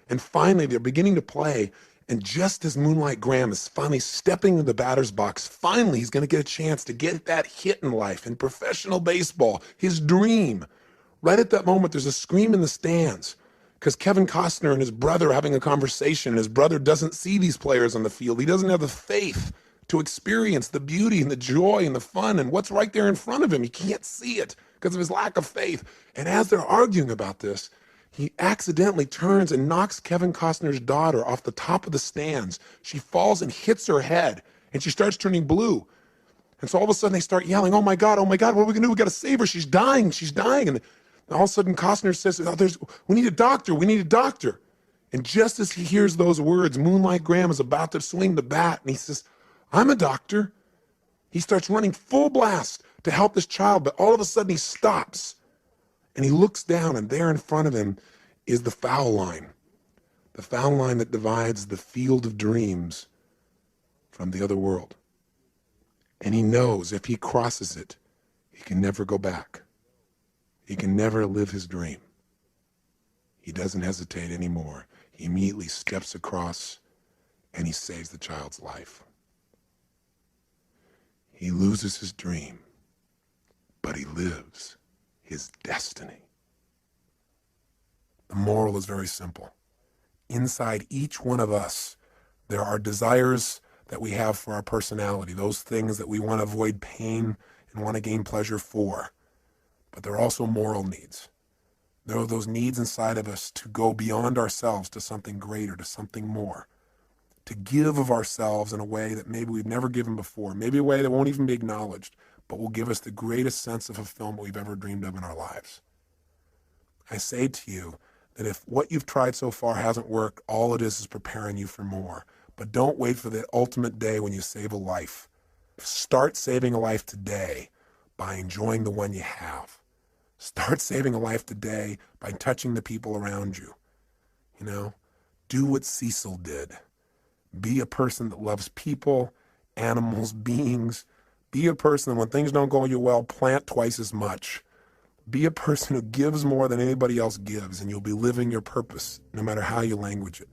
And finally, they're beginning to play. And just as Moonlight Graham is finally stepping into the batter's box, finally he's going to get a chance to get that hit in life, in professional baseball, his dream. Right at that moment, there's a scream in the stands because Kevin Costner and his brother are having a conversation. His brother doesn't see these players on the field. He doesn't have the faith to experience the beauty and the joy and the fun and what's right there in front of him. He can't see it because of his lack of faith. And as they're arguing about this, he accidentally turns and knocks Kevin Costner's daughter off the top of the stands. She falls and hits her head, and she starts turning blue. And so all of a sudden they start yelling, oh my God, what are we going to do? We got to save her. She's dying. And all of a sudden Costner says, we need a doctor. And just as he hears those words, Moonlight Graham is about to swing the bat, and he says, I'm a doctor. He starts running full blast to help this child, but all of a sudden he stops. And he looks down, and there in front of him is the foul line that divides the field of dreams from the other world. And he knows if he crosses it, he can never go back. He can never live his dream. He doesn't hesitate anymore. He immediately steps across, and he saves the child's life. He loses his dream, but he lives his destiny. The moral is very simple. Inside each one of us, there are desires that we have for our personality, those things that we want to avoid pain and want to gain pleasure for. But there are also moral needs. There are those needs inside of us to go beyond ourselves to something greater, to something more, to give of ourselves in a way that maybe we've never given before, maybe a way that won't even be acknowledged, but will give us the greatest sense of fulfillment we've ever dreamed of in our lives. I say to you that if what you've tried so far hasn't worked, all it is preparing you for more. But don't wait for the ultimate day when you save a life. Start saving a life today by enjoying the one you have. Start saving a life today by touching the people around you. Do what Cecil did. Be a person that loves people, animals, beings. Be a person that when things don't go you well, plant twice as much. Be a person who gives more than anybody else gives, and you'll be living your purpose, no matter how you language it.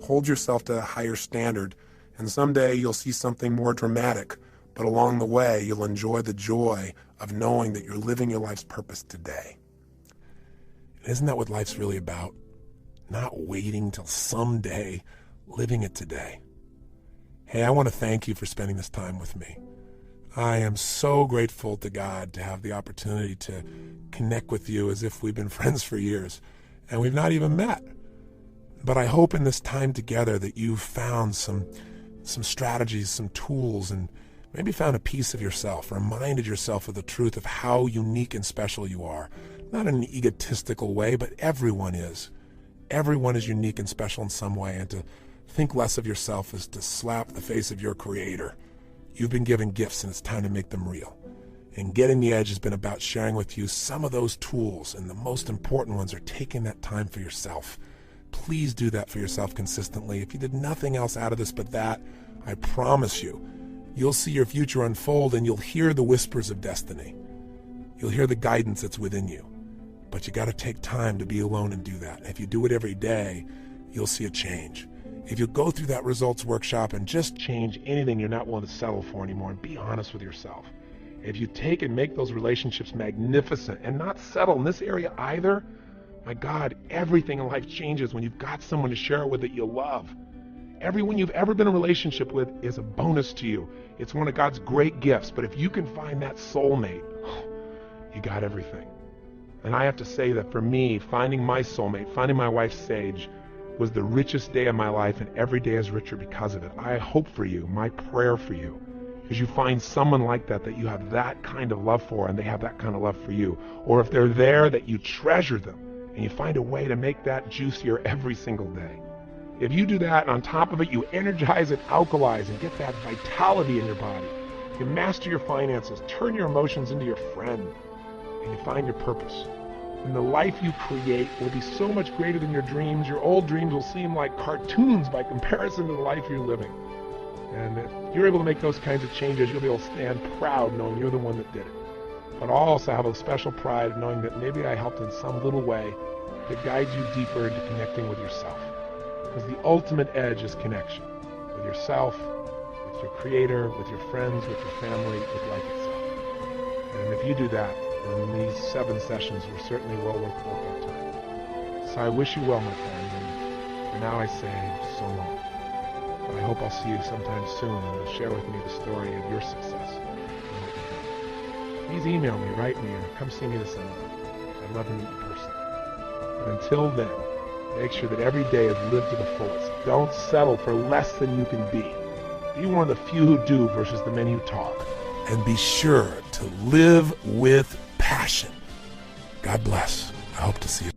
Hold yourself to a higher standard, and someday you'll see something more dramatic, but along the way, you'll enjoy the joy of knowing that you're living your life's purpose today. And isn't that what life's really about? Not waiting till someday, living it today. Hey, I want to thank you for spending this time with me. I am so grateful to God to have the opportunity to connect with you as if we've been friends for years, and we've not even met. But I hope in this time together that you've found some strategies, some tools, and maybe found a piece of yourself, reminded yourself of the truth of how unique and special you are. Not in an egotistical way, but everyone is. Everyone is unique and special in some way, and to think less of yourself is to slap the face of your Creator. You've been given gifts, and it's time to make them real. And Getting the Edge has been about sharing with you some of those tools, and the most important ones are taking that time for yourself. Please do that for yourself consistently. If you did nothing else out of this but that, I promise you, you'll see your future unfold, and you'll hear the whispers of destiny. You'll hear the guidance that's within you. But you got to take time to be alone and do that. And if you do it every day, you'll see a change. If you go through that results workshop and just change anything you're not willing to settle for anymore, and be honest with yourself. If you take and make those relationships magnificent and not settle in this area either, my God, everything in life changes when you've got someone to share it with that you love. Everyone you've ever been in a relationship with is a bonus to you. It's one of God's great gifts. But if you can find that soulmate, you got everything. And I have to say that for me, finding my soulmate, finding my wife Sage, was the richest day of my life, and every day is richer because of it. I hope for you, my prayer for you, is you find someone like that you have that kind of love for, and they have that kind of love for you. Or if they're there, that you treasure them, and you find a way to make that juicier every single day. If you do that, and on top of it, you energize and alkalize and get that vitality in your body, you master your finances, turn your emotions into your friend, and you find your purpose. And the life you create will be so much greater than your dreams. Your old dreams will seem like cartoons by comparison to the life you're living. And if you're able to make those kinds of changes, you'll be able to stand proud knowing you're the one that did it. But I'll also have a special pride of knowing that maybe I helped in some little way to guide you deeper into connecting with yourself. Because the ultimate edge is connection with yourself, with your creator, with your friends, with your family, with life itself. And if you do that, then these 7 sessions were certainly well worth both our time. So I wish you well, my friend, and for now I say so long. But I hope I'll see you sometime soon and share with me the story of your success. Please email me, write me, or come see me this summer. I'd love to meet you personally. But until then, make sure that every day is lived to the fullest. Don't settle for less than you can be. Be one of the few who do versus the many who talk. And be sure to live with passion. God bless. I hope to see you.